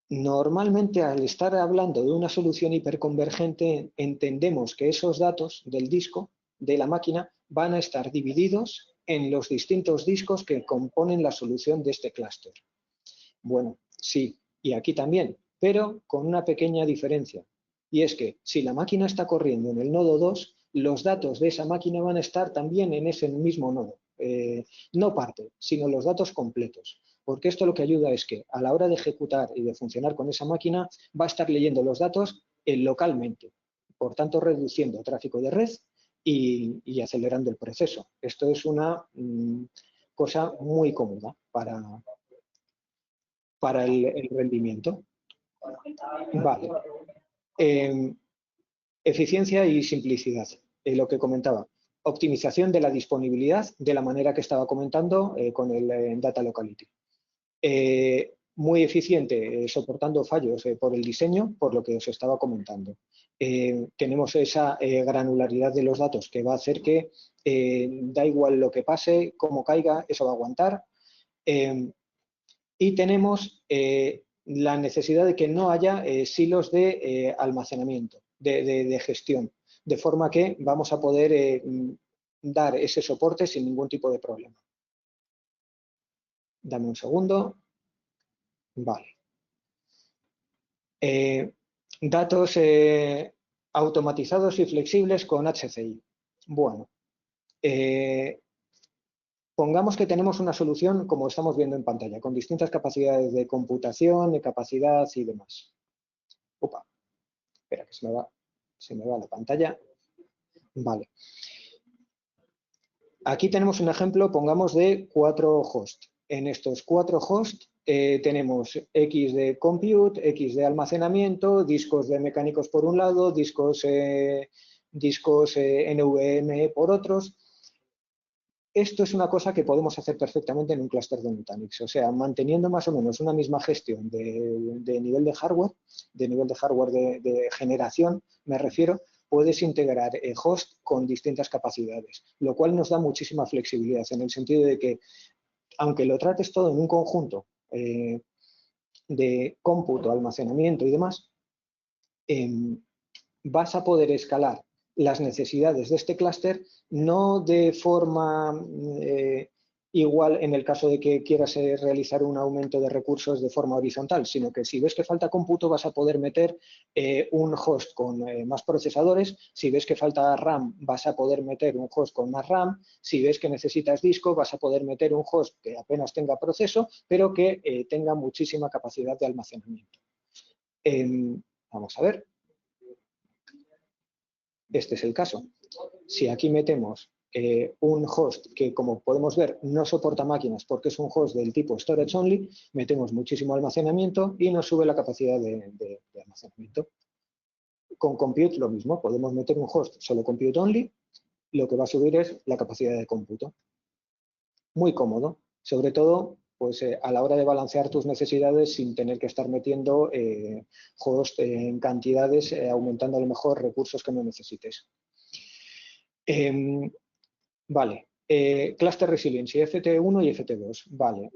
Speaker 2: Normalmente, al estar hablando de una solución hiperconvergente, entendemos que esos datos del disco, de la máquina, van a estar divididos en los distintos discos que componen la solución de este clúster. Bueno, sí, y aquí también, pero con una pequeña diferencia. Y es que si la máquina está corriendo en el nodo 2, los datos de esa máquina van a estar también en ese mismo nodo. No parte, sino los datos completos. Porque esto lo que ayuda es que a la hora de ejecutar y de funcionar con esa máquina va a estar leyendo los datos localmente, por tanto reduciendo el tráfico de red y acelerando el proceso. Esto es una cosa muy cómoda para el rendimiento. Vale. Eficiencia y simplicidad, lo que comentaba. Optimización de la disponibilidad de la manera que estaba comentando con el Data Locality. Muy eficiente, soportando fallos por el diseño, por lo que os estaba comentando. Tenemos esa granularidad de los datos que va a hacer que da igual lo que pase, cómo caiga, eso va a aguantar. Y tenemos la necesidad de que no haya silos de almacenamiento, de gestión, de forma que vamos a poder dar ese soporte sin ningún tipo de problema. Dame un segundo. Vale. Datos automatizados y flexibles con HCI. Bueno, Pongamos que tenemos una solución como estamos viendo en pantalla, con distintas capacidades de computación, de capacidad y demás. Opa, espera que se me va la pantalla. Vale. Aquí tenemos un ejemplo, pongamos, de 4 hosts. En estos 4 hosts tenemos X de compute, X de almacenamiento, discos de mecánicos por un lado, discos NVMe por otros. Esto es una cosa que podemos hacer perfectamente en un clúster de Nutanix, o sea, manteniendo más o menos una misma gestión de nivel de hardware, de generación, me refiero, puedes integrar host con distintas capacidades, lo cual nos da muchísima flexibilidad en el sentido de que, aunque lo trates todo en un conjunto de cómputo, almacenamiento y demás, vas a poder escalar las necesidades de este clúster no de forma igual en el caso de que quieras realizar un aumento de recursos de forma horizontal, sino que si ves que falta cómputo vas a poder meter un host con más procesadores, si ves que falta RAM vas a poder meter un host con más RAM, si ves que necesitas disco vas a poder meter un host que apenas tenga proceso, pero que tenga muchísima capacidad de almacenamiento. Vamos a ver. Este es el caso. Si aquí metemos un host que, como podemos ver, no soporta máquinas porque es un host del tipo storage only, metemos muchísimo almacenamiento y nos sube la capacidad de almacenamiento. Con compute lo mismo, podemos meter un host solo compute only, lo que va a subir es la capacidad de cómputo. Muy cómodo, sobre todo pues, a la hora de balancear tus necesidades sin tener que estar metiendo host en cantidades, aumentando a lo mejor recursos que no necesites. Vale, Cluster Resiliency, FT1 y FT2, vale.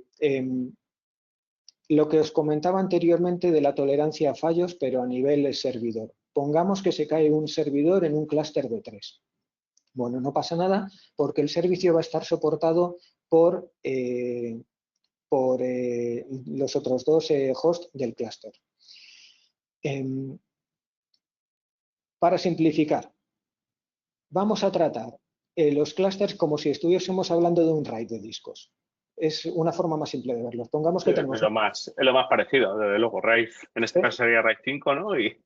Speaker 2: Lo que os comentaba anteriormente de la tolerancia a fallos, pero a nivel servidor. Pongamos que se cae un servidor en un clúster de 3. Bueno, no pasa nada porque el servicio va a estar soportado por los otros 2 hosts del clúster. Para simplificar, vamos a tratar los clústeres como si estuviésemos hablando de un RAID de discos. Es una forma más simple de verlos. Pongamos que tenemos...
Speaker 3: Es lo más parecido, desde luego. RAID, en este caso sería RAID 5, ¿no? Y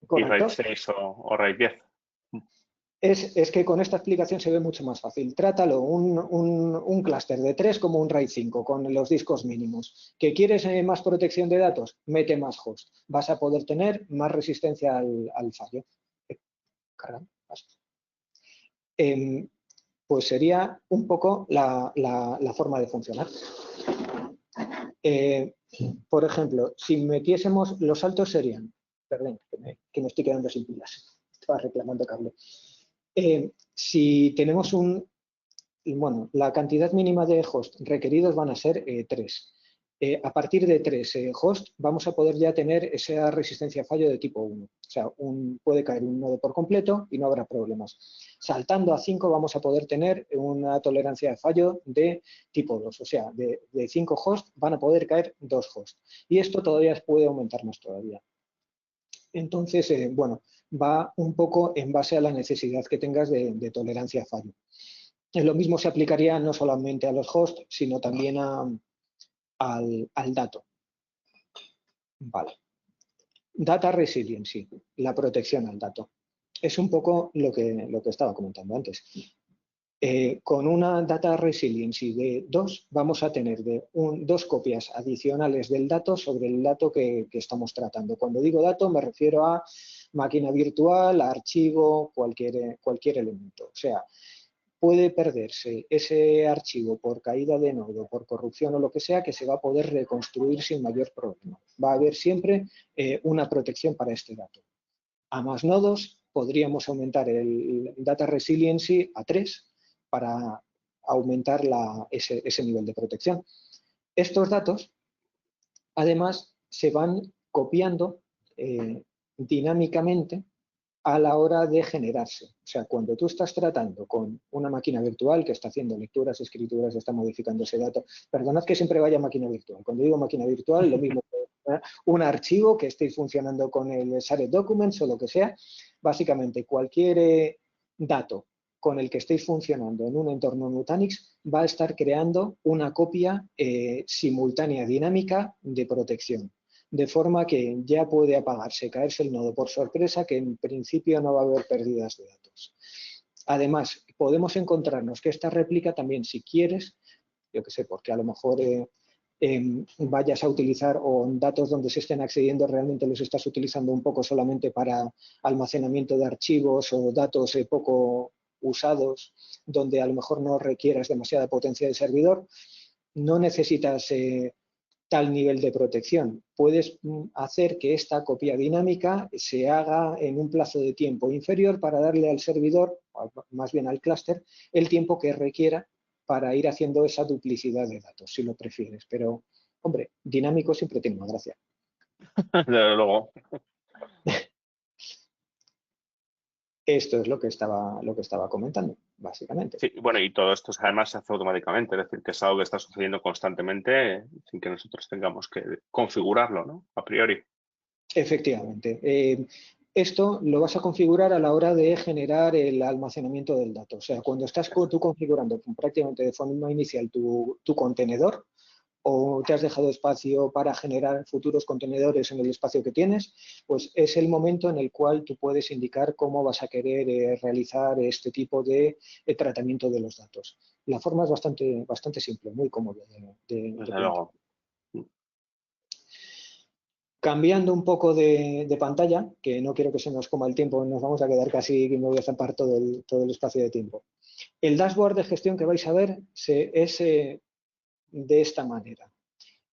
Speaker 3: RAID 6 o RAID 10.
Speaker 2: Es que con esta explicación se ve mucho más fácil. Trátalo un clúster de 3 como un RAID 5 con los discos mínimos. ¿Que quieres más protección de datos? Mete más host. Vas a poder tener más resistencia al fallo. Caramba, pues sería un poco la forma de funcionar. Por ejemplo, si metiésemos, los saltos serían, perdón, que me estoy quedando sin pilas, estaba reclamando cable. Si tenemos la cantidad mínima de hosts requeridos van a ser 3. A partir de 3 hosts vamos a poder ya tener esa resistencia a fallo de tipo 1. O sea, puede caer un nodo por completo y no habrá problemas. Saltando a 5 vamos a poder tener una tolerancia de fallo de tipo 2. O sea, de 5 hosts van a poder caer 2 hosts. Y esto todavía puede aumentar más todavía. Entonces, va un poco en base a la necesidad que tengas de tolerancia a fallo. Lo mismo se aplicaría no solamente a los hosts, sino también al dato. Vale. Data Resiliency, la protección al dato. Es un poco lo que estaba comentando antes. Con una Data Resiliency de 2 vamos a tener 2 copias adicionales del dato sobre el dato que estamos tratando. Cuando digo dato me refiero a máquina virtual, a archivo, cualquier elemento. O sea, puede perderse ese archivo por caída de nodo, por corrupción o lo que sea, que se va a poder reconstruir sin mayor problema. Va a haber siempre una protección para este dato. A más nodos podríamos aumentar el Data Resiliency a 3 para aumentar ese nivel de protección. Estos datos, además, se van copiando dinámicamente a la hora de generarse. O sea, cuando tú estás tratando con una máquina virtual que está haciendo lecturas, escrituras, está modificando ese dato. Perdonad que siempre vaya máquina virtual. Cuando digo máquina virtual, lo mismo que un archivo que estéis funcionando con el Shared Documents o lo que sea. Básicamente, cualquier dato con el que estéis funcionando en un entorno Nutanix va a estar creando una copia simultánea dinámica de protección. De forma que ya puede apagarse, caerse el nodo por sorpresa, que en principio no va a haber pérdidas de datos. Además, podemos encontrarnos que esta réplica también, si quieres, yo qué sé, porque a lo mejor vayas a utilizar o datos donde se estén accediendo realmente los estás utilizando un poco solamente para almacenamiento de archivos o datos poco usados, donde a lo mejor no requieras demasiada potencia de servidor, no necesitas tal nivel de protección. Puedes hacer que esta copia dinámica se haga en un plazo de tiempo inferior para darle al servidor, más bien al clúster, el tiempo que requiera para ir haciendo esa duplicidad de datos, si lo prefieres. Pero, hombre, dinámico siempre tiene una gracia.
Speaker 3: Desde luego.
Speaker 2: Esto es lo que estaba comentando, básicamente.
Speaker 3: Sí, bueno, y todo esto además se hace automáticamente, es decir, que es algo que está sucediendo constantemente sin que nosotros tengamos que configurarlo, ¿no? A priori.
Speaker 2: Efectivamente. Esto lo vas a configurar a la hora de generar el almacenamiento del dato. O sea, cuando estás tú configurando prácticamente de forma inicial tu contenedor, o te has dejado espacio para generar futuros contenedores en el espacio que tienes, pues es el momento en el cual tú puedes indicar cómo vas a querer realizar este tipo de tratamiento de los datos. La forma es bastante simple, muy cómoda de
Speaker 3: Desde luego.
Speaker 2: Cambiando un poco de pantalla, que no quiero que se nos coma el tiempo, nos vamos a quedar casi, que me voy a zampar todo el espacio de tiempo. El dashboard de gestión que vais a ver es de esta manera.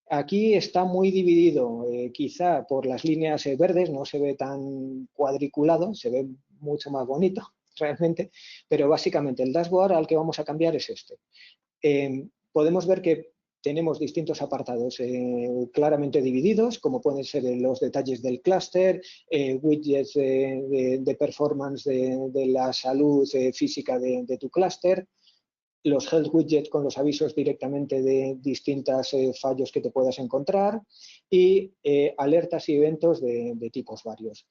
Speaker 2: Aquí está muy dividido, quizá por las líneas verdes, no se ve tan cuadriculado, se ve mucho más bonito realmente, pero básicamente el dashboard al que vamos a cambiar es este. Podemos ver que tenemos distintos apartados claramente divididos, como pueden ser los detalles del clúster, widgets de performance de la salud física de tu clúster, los health widgets con los avisos directamente de distintos fallos que te puedas encontrar y alertas y eventos de tipos varios.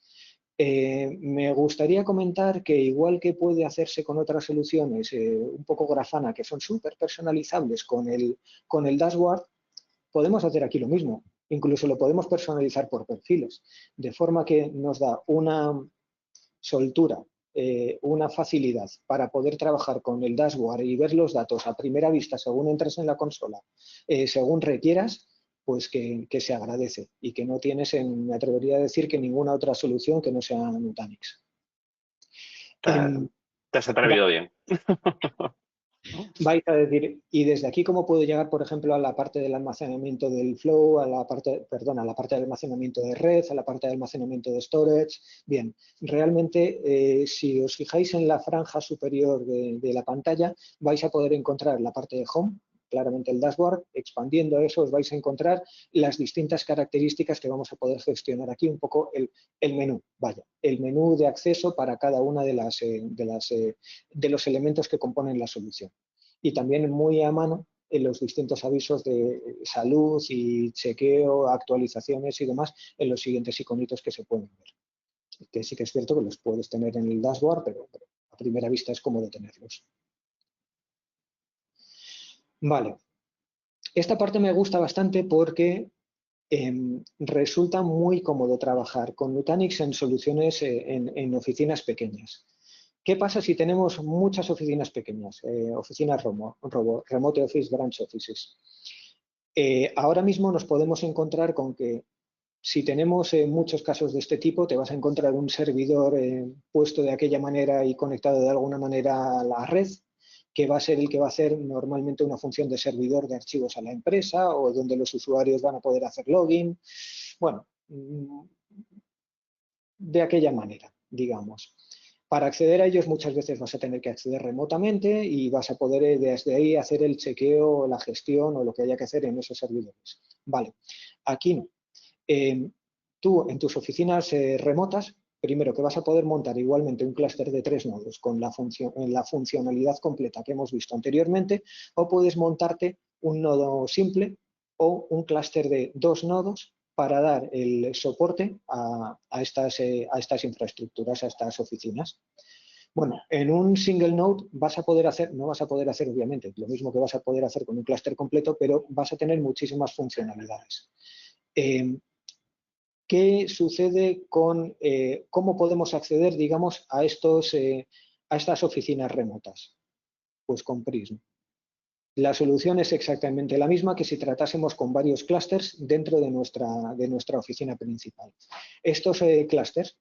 Speaker 2: Me gustaría comentar que igual que puede hacerse con otras soluciones un poco Grafana, que son súper personalizables con el dashboard, podemos hacer aquí lo mismo. Incluso lo podemos personalizar por perfiles, de forma que nos da una soltura, una facilidad para poder trabajar con el dashboard y ver los datos a primera vista según entres en la consola, según requieras, pues que se agradece y que no tienes, me atrevería a decir, que ninguna otra solución que no sea Nutanix.
Speaker 3: Te has atrevido bien.
Speaker 2: Vais a decir, y desde aquí, ¿cómo puedo llegar, por ejemplo, a la parte del almacenamiento del flow, a la parte del almacenamiento de red, a la parte del almacenamiento de storage? Bien, realmente, si os fijáis en la franja superior de la pantalla, vais a poder encontrar la parte de home, claramente el dashboard. Expandiendo eso os vais a encontrar las distintas características que vamos a poder gestionar aquí, un poco el menú, el menú de acceso para cada una de los elementos que componen la solución. Y también muy a mano en los distintos avisos de salud y chequeo, actualizaciones y demás en los siguientes iconitos que se pueden ver. Que sí que es cierto que los puedes tener en el dashboard, pero a primera vista es cómodo tenerlos. Vale. Esta parte me gusta bastante porque resulta muy cómodo trabajar con Nutanix en soluciones en oficinas pequeñas. ¿Qué pasa si tenemos muchas oficinas pequeñas? Oficinas Remote Office, Branch Offices. Ahora mismo nos podemos encontrar con que si tenemos muchos casos de este tipo, te vas a encontrar un servidor puesto de aquella manera y conectado de alguna manera a la red, que va a ser el que va a hacer normalmente una función de servidor de archivos a la empresa o donde los usuarios van a poder hacer login. Bueno, de aquella manera, digamos. Para acceder a ellos muchas veces vas a tener que acceder remotamente y vas a poder desde ahí hacer el chequeo, la gestión o lo que haya que hacer en esos servidores. Vale, aquí no. Tú en tus oficinas remotas, primero que vas a poder montar igualmente un clúster de 3 nodos con la funcionalidad completa que hemos visto anteriormente, o puedes montarte un nodo simple o un clúster de 2 nodos para dar el soporte a estas infraestructuras, a estas oficinas. Bueno, en un single node vas a poder hacer, no vas a poder hacer obviamente lo mismo que vas a poder hacer con un clúster completo, pero vas a tener muchísimas funcionalidades. ¿Qué sucede con cómo podemos acceder, digamos, a estas oficinas remotas? Pues con Prism. La solución es exactamente la misma que si tratásemos con varios clústeres dentro de nuestra oficina principal. Estos clústeres,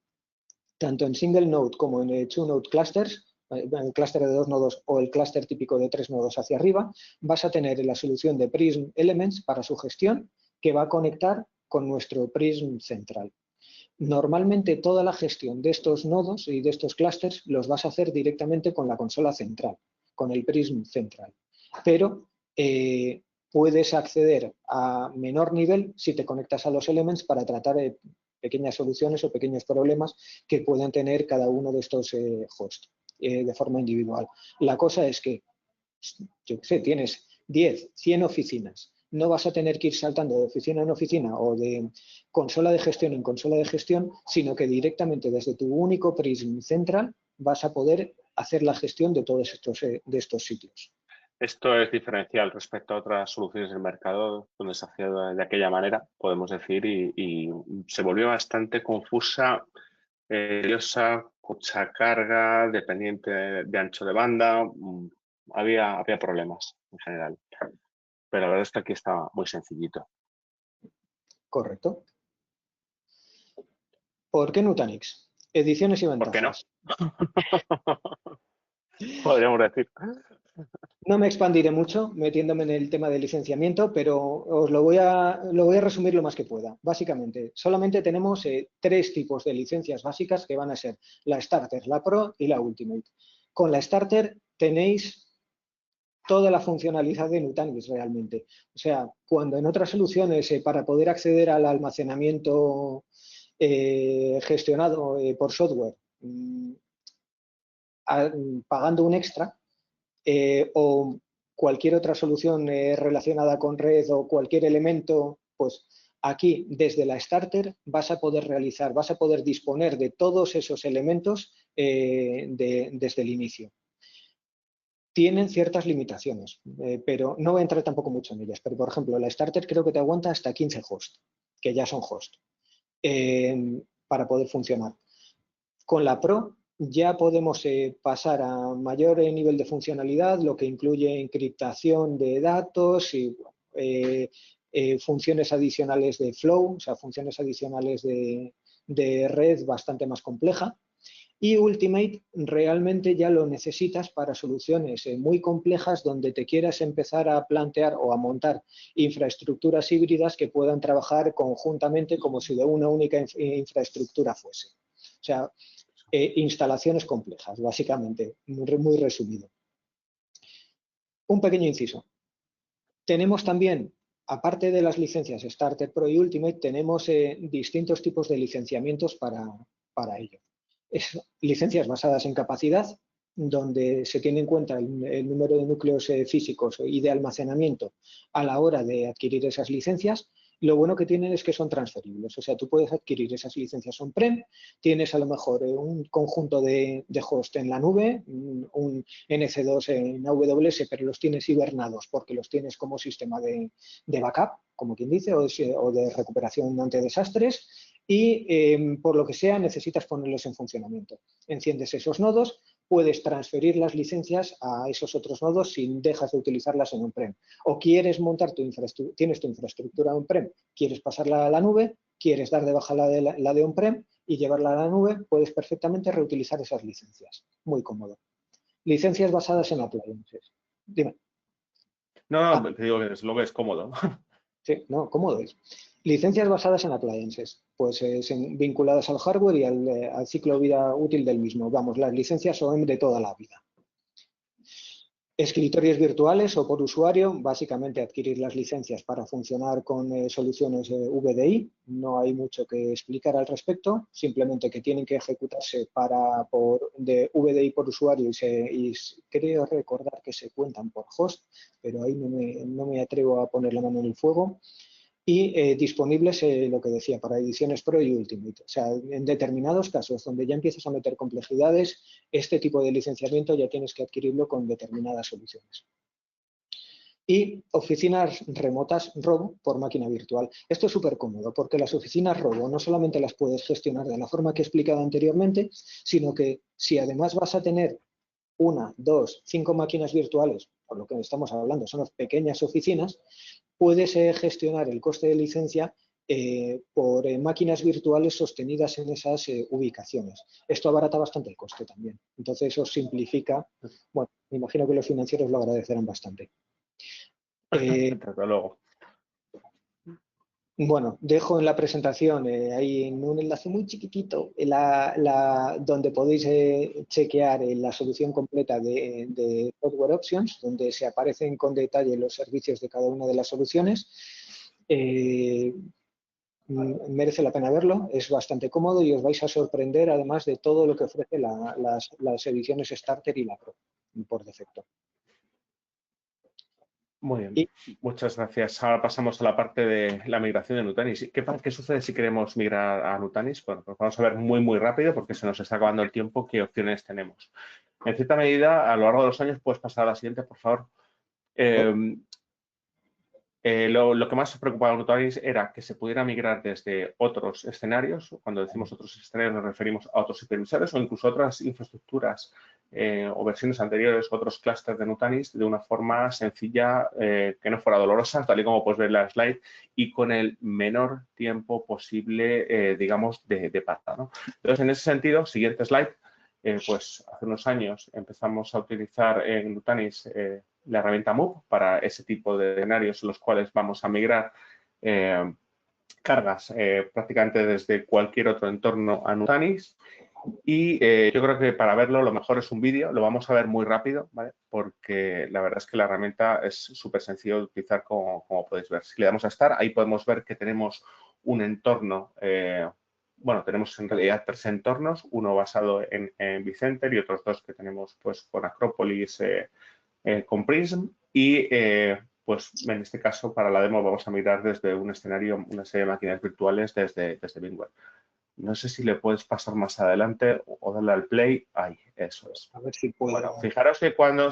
Speaker 2: tanto en single node como en two node clusters, el clúster de 2 nodos o el clúster típico de 3 nodos hacia arriba, vas a tener la solución de Prism Elements para su gestión que va a conectar con nuestro Prism central. Normalmente toda la gestión de estos nodos y de estos clústeres los vas a hacer directamente con la consola central, con el Prism central. Pero puedes acceder a menor nivel si te conectas a los Elements para tratar pequeñas soluciones o pequeños problemas que pueden tener cada uno de estos hosts de forma individual. La cosa es que, yo qué sé, tienes 10, 100 oficinas. No vas a tener que ir saltando de oficina en oficina o de consola de gestión en consola de gestión, sino que directamente desde tu único Prism central vas a poder hacer la gestión de todos estos sitios.
Speaker 3: Esto es diferencial respecto a otras soluciones del mercado donde se hacía de aquella manera, podemos decir, y se volvió bastante confusa, mucha carga, dependiente de ancho de banda. Había problemas en general. Pero la verdad es que aquí está muy sencillito.
Speaker 2: Correcto. ¿Por qué Nutanix? Ediciones y ventajas.
Speaker 3: ¿Por qué no? Podríamos decir.
Speaker 2: No me expandiré mucho metiéndome en el tema de licenciamiento, pero os lo voy a resumir lo más que pueda. Básicamente, solamente tenemos 3 tipos de licencias básicas que van a ser la Starter, la Pro y la Ultimate. Con la Starter tenéis toda la funcionalidad de Nutanix realmente. O sea, cuando en otras soluciones para poder acceder al almacenamiento gestionado por software pagando un extra, o cualquier otra solución relacionada con red o cualquier elemento, pues aquí desde la Starter vas a poder disponer de todos esos elementos desde el inicio. Tienen ciertas limitaciones, pero no voy a entrar tampoco mucho en ellas. Pero, por ejemplo, la Starter creo que te aguanta hasta 15 hosts, que ya son hosts, para poder funcionar. Con la Pro ya podemos pasar a mayor nivel de funcionalidad, lo que incluye encriptación de datos y funciones adicionales de flow, o sea, funciones adicionales de red bastante más compleja. Y Ultimate realmente ya lo necesitas para soluciones muy complejas donde te quieras empezar a plantear o a montar infraestructuras híbridas que puedan trabajar conjuntamente como si de una única infraestructura fuese. O sea, instalaciones complejas, básicamente, muy resumido. Un pequeño inciso. Tenemos también, aparte de las licencias Starter, Pro y Ultimate, tenemos distintos tipos de licenciamientos para ello. Licencias basadas en capacidad, donde se tiene en cuenta el número de núcleos físicos y de almacenamiento a la hora de adquirir esas licencias. Lo bueno que tienen es que son transferibles, o sea, tú puedes adquirir esas licencias on-prem, tienes a lo mejor un conjunto de host en la nube, un NC2 en AWS, pero los tienes hibernados porque los tienes como sistema de backup, como quien dice, o de recuperación ante desastres, y por lo que sea necesitas ponerlos en funcionamiento. Enciendes esos nodos, puedes transferir las licencias a esos otros nodos si dejas de utilizarlas en on-prem. O quieres montar tienes tu infraestructura on-prem, quieres pasarla a la nube, quieres dar de baja la de on-prem y llevarla a la nube, puedes perfectamente reutilizar esas licencias. Muy cómodo. Licencias basadas en appliances. Dime.
Speaker 3: No, te digo que es lo que es cómodo.
Speaker 2: Sí, no, cómodo es. Licencias basadas en appliances, pues vinculadas al hardware y al ciclo de vida útil del mismo. Vamos, las licencias OEM de toda la vida. Escritorios virtuales o por usuario, básicamente adquirir las licencias para funcionar con soluciones VDI. No hay mucho que explicar al respecto, simplemente que tienen que ejecutarse de VDI por usuario y creo recordar que se cuentan por host, pero ahí no me atrevo a poner la mano en el fuego. y disponibles, lo que decía, para ediciones Pro y Ultimate. O sea, en determinados casos donde ya empiezas a meter complejidades, este tipo de licenciamiento ya tienes que adquirirlo con determinadas soluciones. Y oficinas remotas Robo por máquina virtual. Esto es súper cómodo porque las oficinas Robo no solamente las puedes gestionar de la forma que he explicado anteriormente, sino que si además vas a tener 1, 2, 5 máquinas virtuales, por lo que estamos hablando, son las pequeñas oficinas, puedes gestionar el coste de licencia por máquinas virtuales sostenidas en esas ubicaciones. Esto abarata bastante el coste también. Entonces, eso simplifica. Bueno, me imagino que los financieros lo agradecerán bastante.
Speaker 3: Desde luego.
Speaker 2: Bueno, dejo en la presentación, ahí en un enlace muy chiquitito, donde podéis chequear la solución completa de Software Options, donde se aparecen con detalle los servicios de cada una de las soluciones. Merece la pena verlo, es bastante cómodo y os vais a sorprender además de todo lo que ofrece las ediciones Starter y la Pro por defecto.
Speaker 3: Muy bien, muchas gracias. Ahora pasamos a la parte de la migración de Nutanix. ¿Qué sucede si queremos migrar a Nutanix? Bueno, pues vamos a ver muy rápido porque se nos está acabando el tiempo qué opciones tenemos. En cierta medida, a lo largo de los años, puedes pasar a la siguiente, por favor. Lo que más preocupaba a Nutanix era que se pudiera migrar desde otros escenarios. Cuando decimos otros escenarios nos referimos a otros hipervisores o incluso otras infraestructuras o versiones anteriores, otros clústeres de Nutanix de una forma sencilla, que no fuera dolorosa, tal y como puedes ver en la slide, y con el menor tiempo posible, digamos, de pata, ¿no? Entonces, en ese sentido, siguiente slide, pues hace unos años empezamos a utilizar en Nutanix la herramienta Move para ese tipo de escenarios en los cuales vamos a migrar cargas prácticamente desde cualquier otro entorno a Nutanix. Y yo creo que para verlo lo mejor es un vídeo, lo vamos a ver muy rápido, ¿vale? Porque la verdad es que la herramienta es súper sencillo de utilizar como podéis ver. Si le damos a Start, ahí podemos ver que tenemos un entorno, bueno, tenemos en realidad 3 entornos, uno basado en vCenter y otros 2 que tenemos pues con Acropolis, con Prism y pues en este caso para la demo vamos a mirar desde un escenario, una serie de máquinas virtuales desde VMware. No sé si le puedes pasar más adelante o darle al play. Ahí, eso es.
Speaker 2: A ver si puedo.
Speaker 3: Bueno, fijaros que cuando,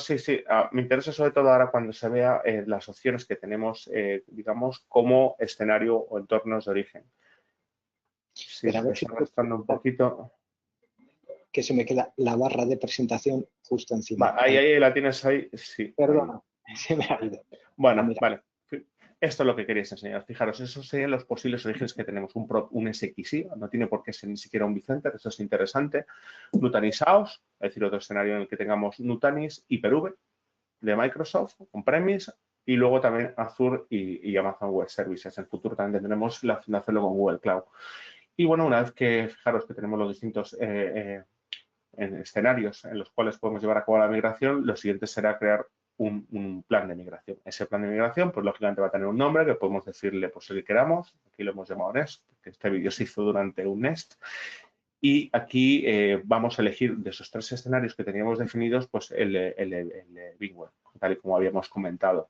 Speaker 3: me interesa sobre todo ahora cuando se vea las opciones que tenemos, digamos, como escenario o entornos de origen. Si
Speaker 2: pero a ver si
Speaker 3: arrastrando un poquito.
Speaker 2: Que se me queda la barra de presentación justo encima.
Speaker 3: Va, ahí la tienes ahí. Sí.
Speaker 2: Perdona,
Speaker 3: ahí.
Speaker 2: se me ha ido.
Speaker 3: Bueno, vale. Esto es lo que queréis enseñar. Fijaros, esos serían los posibles orígenes que tenemos. Un SXI, no tiene por qué ser ni siquiera un vCenter, eso es interesante. Nutanix AOS, es decir, otro escenario en el que tengamos Nutanix Hyper-V de Microsoft, on-premise, y luego también Azure y Amazon Web Services. En el futuro también tendremos la opción de hacerlo con Google Cloud. Y bueno, una vez que, fijaros que tenemos los distintos escenarios en los cuales podemos llevar a cabo la migración, lo siguiente será crear un plan de migración. Ese plan de migración, pues lógicamente va a tener un nombre que podemos decirle pues el que queramos. Aquí lo hemos llamado Nest, porque este vídeo se hizo durante un Nest. Y aquí vamos a elegir de esos 3 escenarios que teníamos definidos, pues el VMware, tal y como habíamos comentado.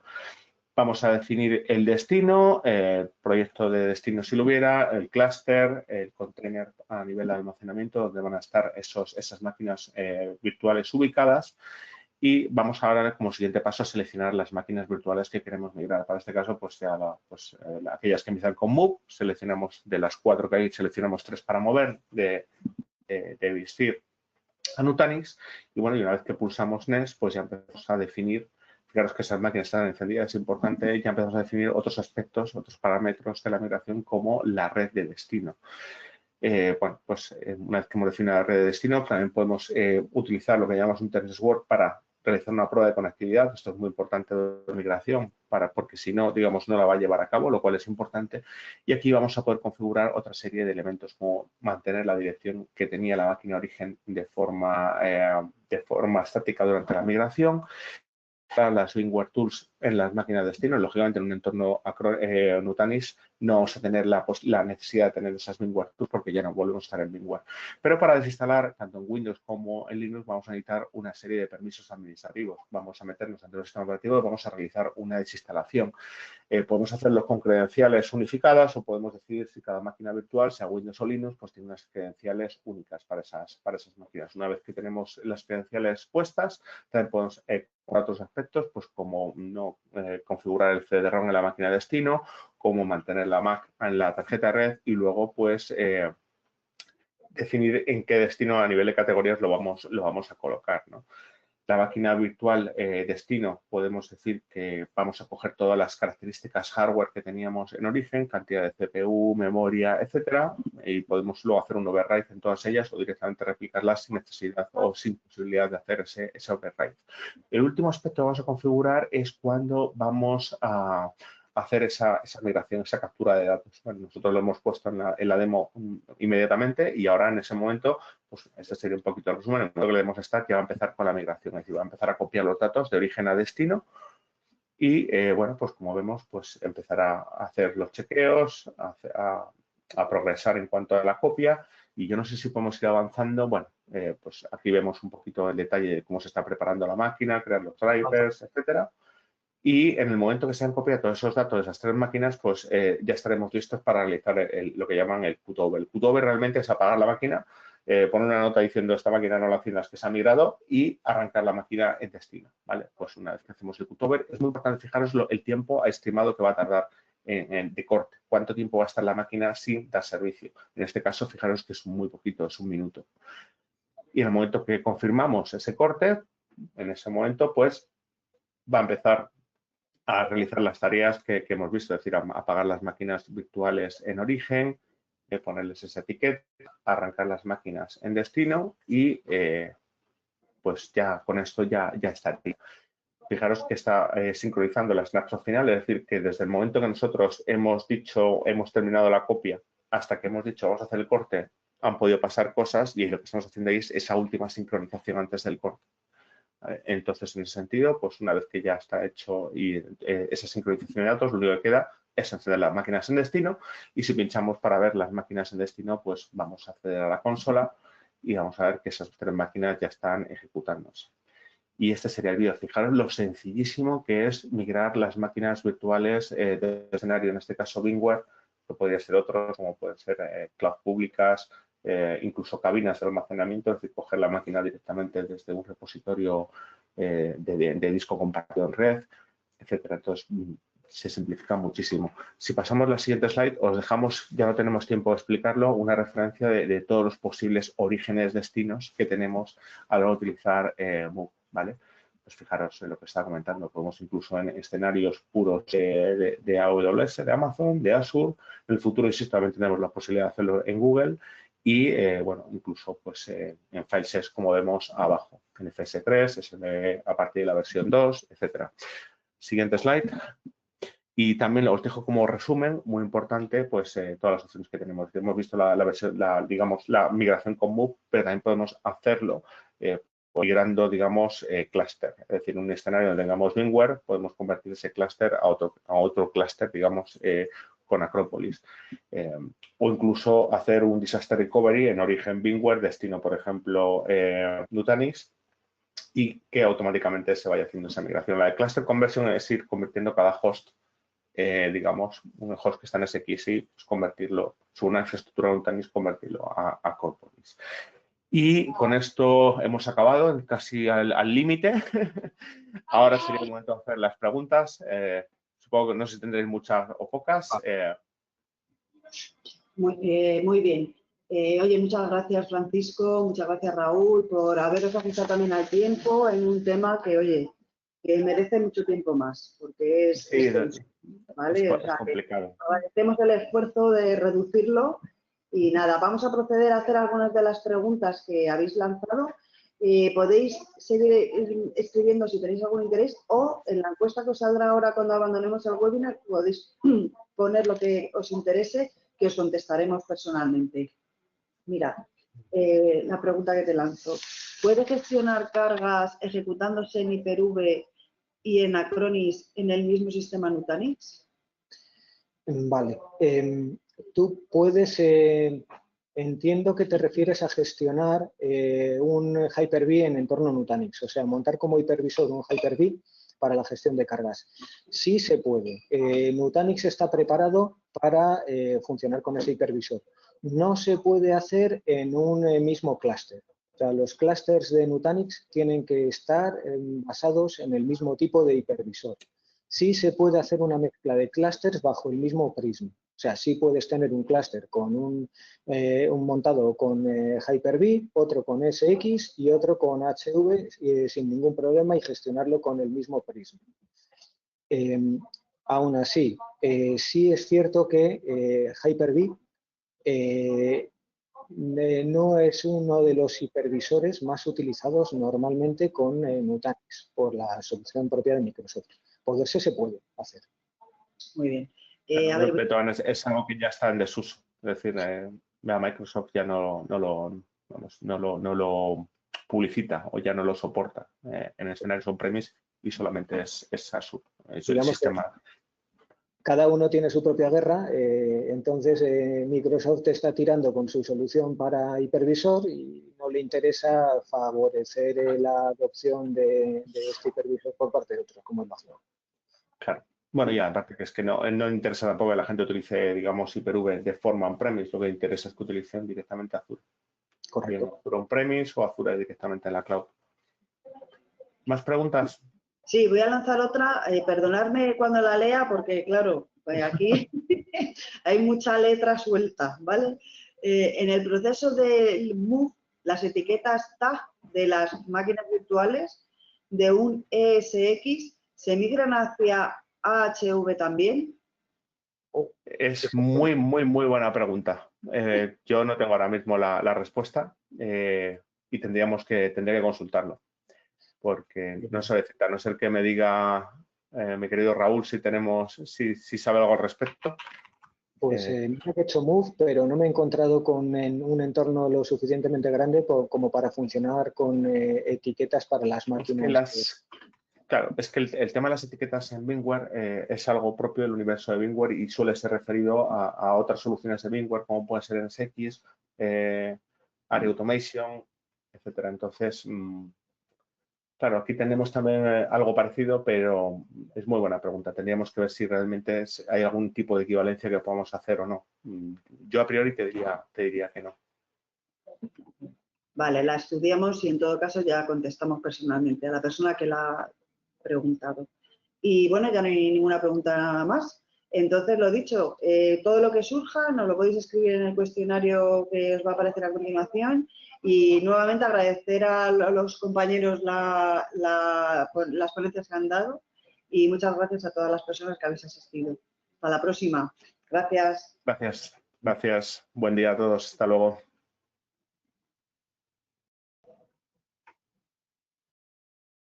Speaker 3: Vamos a definir el destino, el proyecto de destino si lo hubiera, el clúster, el container a nivel de almacenamiento donde van a estar esas máquinas virtuales ubicadas. Y vamos ahora, como siguiente paso, a seleccionar las máquinas virtuales que queremos migrar. Para este caso, pues ya aquellas que empiezan con Move, seleccionamos de las 4 que hay, seleccionamos 3 para mover de vSphere a Nutanix. Y bueno, y una vez que pulsamos Next, pues ya empezamos a definir. Fijaros que esas máquinas están encendidas, es importante, ya empezamos a definir otros aspectos, otros parámetros de la migración como la red de destino. Bueno, pues una vez que hemos definido la red de destino, también podemos utilizar lo que llamamos un test word para realizar una prueba de conectividad. Esto es muy importante de migración, porque si no, digamos, no la va a llevar a cabo, lo cual es importante. Y aquí vamos a poder configurar otra serie de elementos, como mantener la dirección que tenía la máquina origen de forma estática durante la migración, las VMware Tools en las máquinas de destino. Lógicamente, en un entorno Nutanix no vamos a tener la necesidad de tener esas VMware tools porque ya no volvemos a estar en VMware. Pero para desinstalar, tanto en Windows como en Linux, vamos a necesitar una serie de permisos administrativos. Vamos a meternos dentro del sistema operativo y vamos a realizar una desinstalación. Podemos hacerlo con credenciales unificadas o podemos decidir si cada máquina virtual, sea Windows o Linux, pues tiene unas credenciales únicas para esas máquinas. Una vez que tenemos las credenciales puestas, también podemos, con otros aspectos, pues como no configurar el CD-ROM en la máquina de destino, cómo mantener la Mac en la tarjeta de red y luego, pues, definir en qué destino a nivel de categorías lo vamos a colocar, ¿no? La máquina virtual destino, podemos decir que vamos a coger todas las características hardware que teníamos en origen, cantidad de CPU, memoria, etcétera, y podemos luego hacer un override en todas ellas o directamente replicarlas sin necesidad o sin posibilidad de hacer ese override. El último aspecto que vamos a configurar es cuando vamos a hacer esa migración, esa captura de datos. Bueno, nosotros lo hemos puesto en la demo inmediatamente y ahora en ese momento, pues este sería un poquito el resumen. En el momento que le demos Start ya va a empezar con la migración, es decir, va a empezar a copiar los datos de origen a destino y, bueno, pues como vemos, pues empezará a hacer los chequeos, a progresar en cuanto a la copia y yo no sé si podemos ir avanzando. Bueno, pues aquí vemos un poquito el detalle de cómo se está preparando la máquina, crear los drivers, etcétera. Y en el momento que se han copiado todos esos datos de esas tres máquinas, pues ya estaremos listos para realizar lo que llaman el cutover. El cutover realmente es apagar la máquina, poner una nota diciendo esta máquina no la hacen que se ha migrado y arrancar la máquina en destino, ¿vale? Pues una vez que hacemos el cutover, es muy importante fijaros el tiempo estimado que va a tardar de corte. ¿Cuánto tiempo va a estar la máquina sin dar servicio? En este caso, fijaros que es muy poquito, es un minuto. Y en el momento que confirmamos ese corte, en ese momento, pues va a empezar a realizar las tareas que hemos visto, es decir, apagar las máquinas virtuales en origen, ponerles esa etiqueta, arrancar las máquinas en destino y pues ya con esto ya está. Fijaros que está sincronizando la snapshot final, es decir, que desde el momento que nosotros hemos terminado la copia hasta que hemos dicho vamos a hacer el corte, han podido pasar cosas y lo que estamos haciendo ahí es esa última sincronización antes del corte. Entonces, en ese sentido, pues una vez que ya está hecho y esa sincronización de datos, lo único que queda es encender las máquinas en destino y si pinchamos para ver las máquinas en destino, pues vamos a acceder a la consola y vamos a ver que esas tres máquinas ya están ejecutándose. Y este sería el vídeo. Fijaros lo sencillísimo que es migrar las máquinas virtuales de escenario, en este caso VMware, que podría ser otros, como pueden ser cloud públicas, incluso cabinas de almacenamiento, es decir, coger la máquina directamente desde un repositorio de disco compartido en red, etcétera. Entonces, se simplifica muchísimo. Si pasamos a la siguiente slide, os dejamos, ya no tenemos tiempo de explicarlo, una referencia de todos los posibles orígenes destinos que tenemos a la hora de utilizar Move, ¿vale? Pues fijaros en lo que estaba comentando, podemos incluso en escenarios puros de AWS, de Amazon, de Azure, en el futuro insisto, también tenemos la posibilidad de hacerlo en Google y, bueno, incluso pues en FileSys como vemos abajo, en FS3, SM a partir de la versión 2, etcétera. Siguiente slide. Y también os dejo como resumen, muy importante, pues todas las opciones que tenemos. Hemos visto digamos, la migración con Move, pero también podemos hacerlo migrando, digamos, clúster. Es decir, en un escenario donde tengamos VMware, podemos convertir ese clúster a otro clúster, digamos, con Acropolis. O incluso hacer un disaster recovery en origen VMware, destino, por ejemplo, Nutanix, y que automáticamente se vaya haciendo esa migración. La de cluster conversion es ir convirtiendo cada host, digamos, un host que está en SXI, pues convertirlo, sobre una infraestructura de Nutanix, convertirlo a Acropolis. Y con esto hemos acabado casi al límite. Ahora sería el momento de hacer las preguntas. Supongo que no sé si tendréis muchas o pocas.
Speaker 4: Muy bien. Oye, muchas gracias, Francisco, muchas gracias, Raúl, por haberos ajustado también al tiempo en un tema que, oye, que merece mucho tiempo más, porque es extenso, ¿vale?
Speaker 3: Es complicado.
Speaker 4: Agradecemos el esfuerzo de reducirlo y nada, vamos a proceder a hacer algunas de las preguntas que habéis lanzado. Podéis seguir escribiendo si tenéis algún interés o en la encuesta que os saldrá ahora cuando abandonemos el webinar podéis poner lo que os interese, que os contestaremos personalmente. Mira, la pregunta que te lanzo. ¿Puede gestionar cargas ejecutándose en Hyper-V y en Acronis en el mismo sistema Nutanix?
Speaker 2: Vale. Tú puedes, entiendo que te refieres a gestionar un Hyper-V en entorno Nutanix, o sea, montar como hipervisor un Hyper-V para la gestión de cargas. Sí se puede. Nutanix está preparado para funcionar con ese hipervisor. No se puede hacer en un mismo clúster. O sea, los clústeres de Nutanix tienen que estar basados en el mismo tipo de hipervisor. Sí se puede hacer una mezcla de clústeres bajo el mismo prisma. O sea, sí puedes tener un clúster con un montado con Hyper-V, otro con SX y otro con HV sin ningún problema y gestionarlo con el mismo prisma. Aún así, sí es cierto que Hyper-V no es uno de los hipervisores más utilizados normalmente con Nutanix por la solución propia de Microsoft. Poderse se puede hacer.
Speaker 4: Muy bien.
Speaker 3: A ver, de todas maneras, es algo que ya está en desuso. Es decir, Microsoft ya no lo publicita o ya no lo soporta en escenarios on-premise y solamente es Azure. Es el sistema.
Speaker 2: Cada uno tiene su propia guerra, entonces Microsoft está tirando con su solución para hipervisor y no le interesa favorecer la adopción de este hipervisor por parte de otros, como el Azure.
Speaker 3: Claro. Bueno, ya, aparte que es que no interesa tampoco que la gente utilice, digamos, Hyper-V de forma on-premise, lo que interesa es que utilicen directamente Azure.
Speaker 2: Correcto.
Speaker 3: Bien, Azure on-premise o Azure directamente en la cloud. ¿Más preguntas?
Speaker 4: Sí, voy a lanzar otra. Perdonadme cuando la lea porque, claro, aquí hay mucha letra suelta, ¿vale? En el proceso de move, las etiquetas tag de las máquinas virtuales de un ESX, ¿se migran hacia AHV también?
Speaker 3: Es muy buena pregunta. Yo no tengo ahora mismo la respuesta y tendría que consultarlo. Porque no sé decir, a no ser que me diga mi querido Raúl si sabe algo al respecto.
Speaker 2: Pues me he hecho Move, pero no me he encontrado con un entorno lo suficientemente grande como para funcionar con etiquetas para las máquinas.
Speaker 3: Claro, es que el tema de las etiquetas en VMware es algo propio del universo de VMware y suele ser referido a otras soluciones de VMware, como pueden ser NSX, Area Automation, etcétera. Entonces, claro, aquí tenemos también algo parecido, pero es muy buena pregunta. Tendríamos que ver si realmente hay algún tipo de equivalencia que podamos hacer o no. Yo a priori te diría que no.
Speaker 4: Vale, la estudiamos y en todo caso ya contestamos personalmente a la persona que la ha preguntado. Y bueno, ya no hay ninguna pregunta más. Entonces, lo dicho, todo lo que surja nos lo podéis escribir en el cuestionario que os va a aparecer a continuación. Y nuevamente agradecer a los compañeros las ponencias que han dado y muchas gracias a todas las personas que habéis asistido. Hasta la próxima. Gracias.
Speaker 3: Gracias. Buen día a todos. Hasta luego.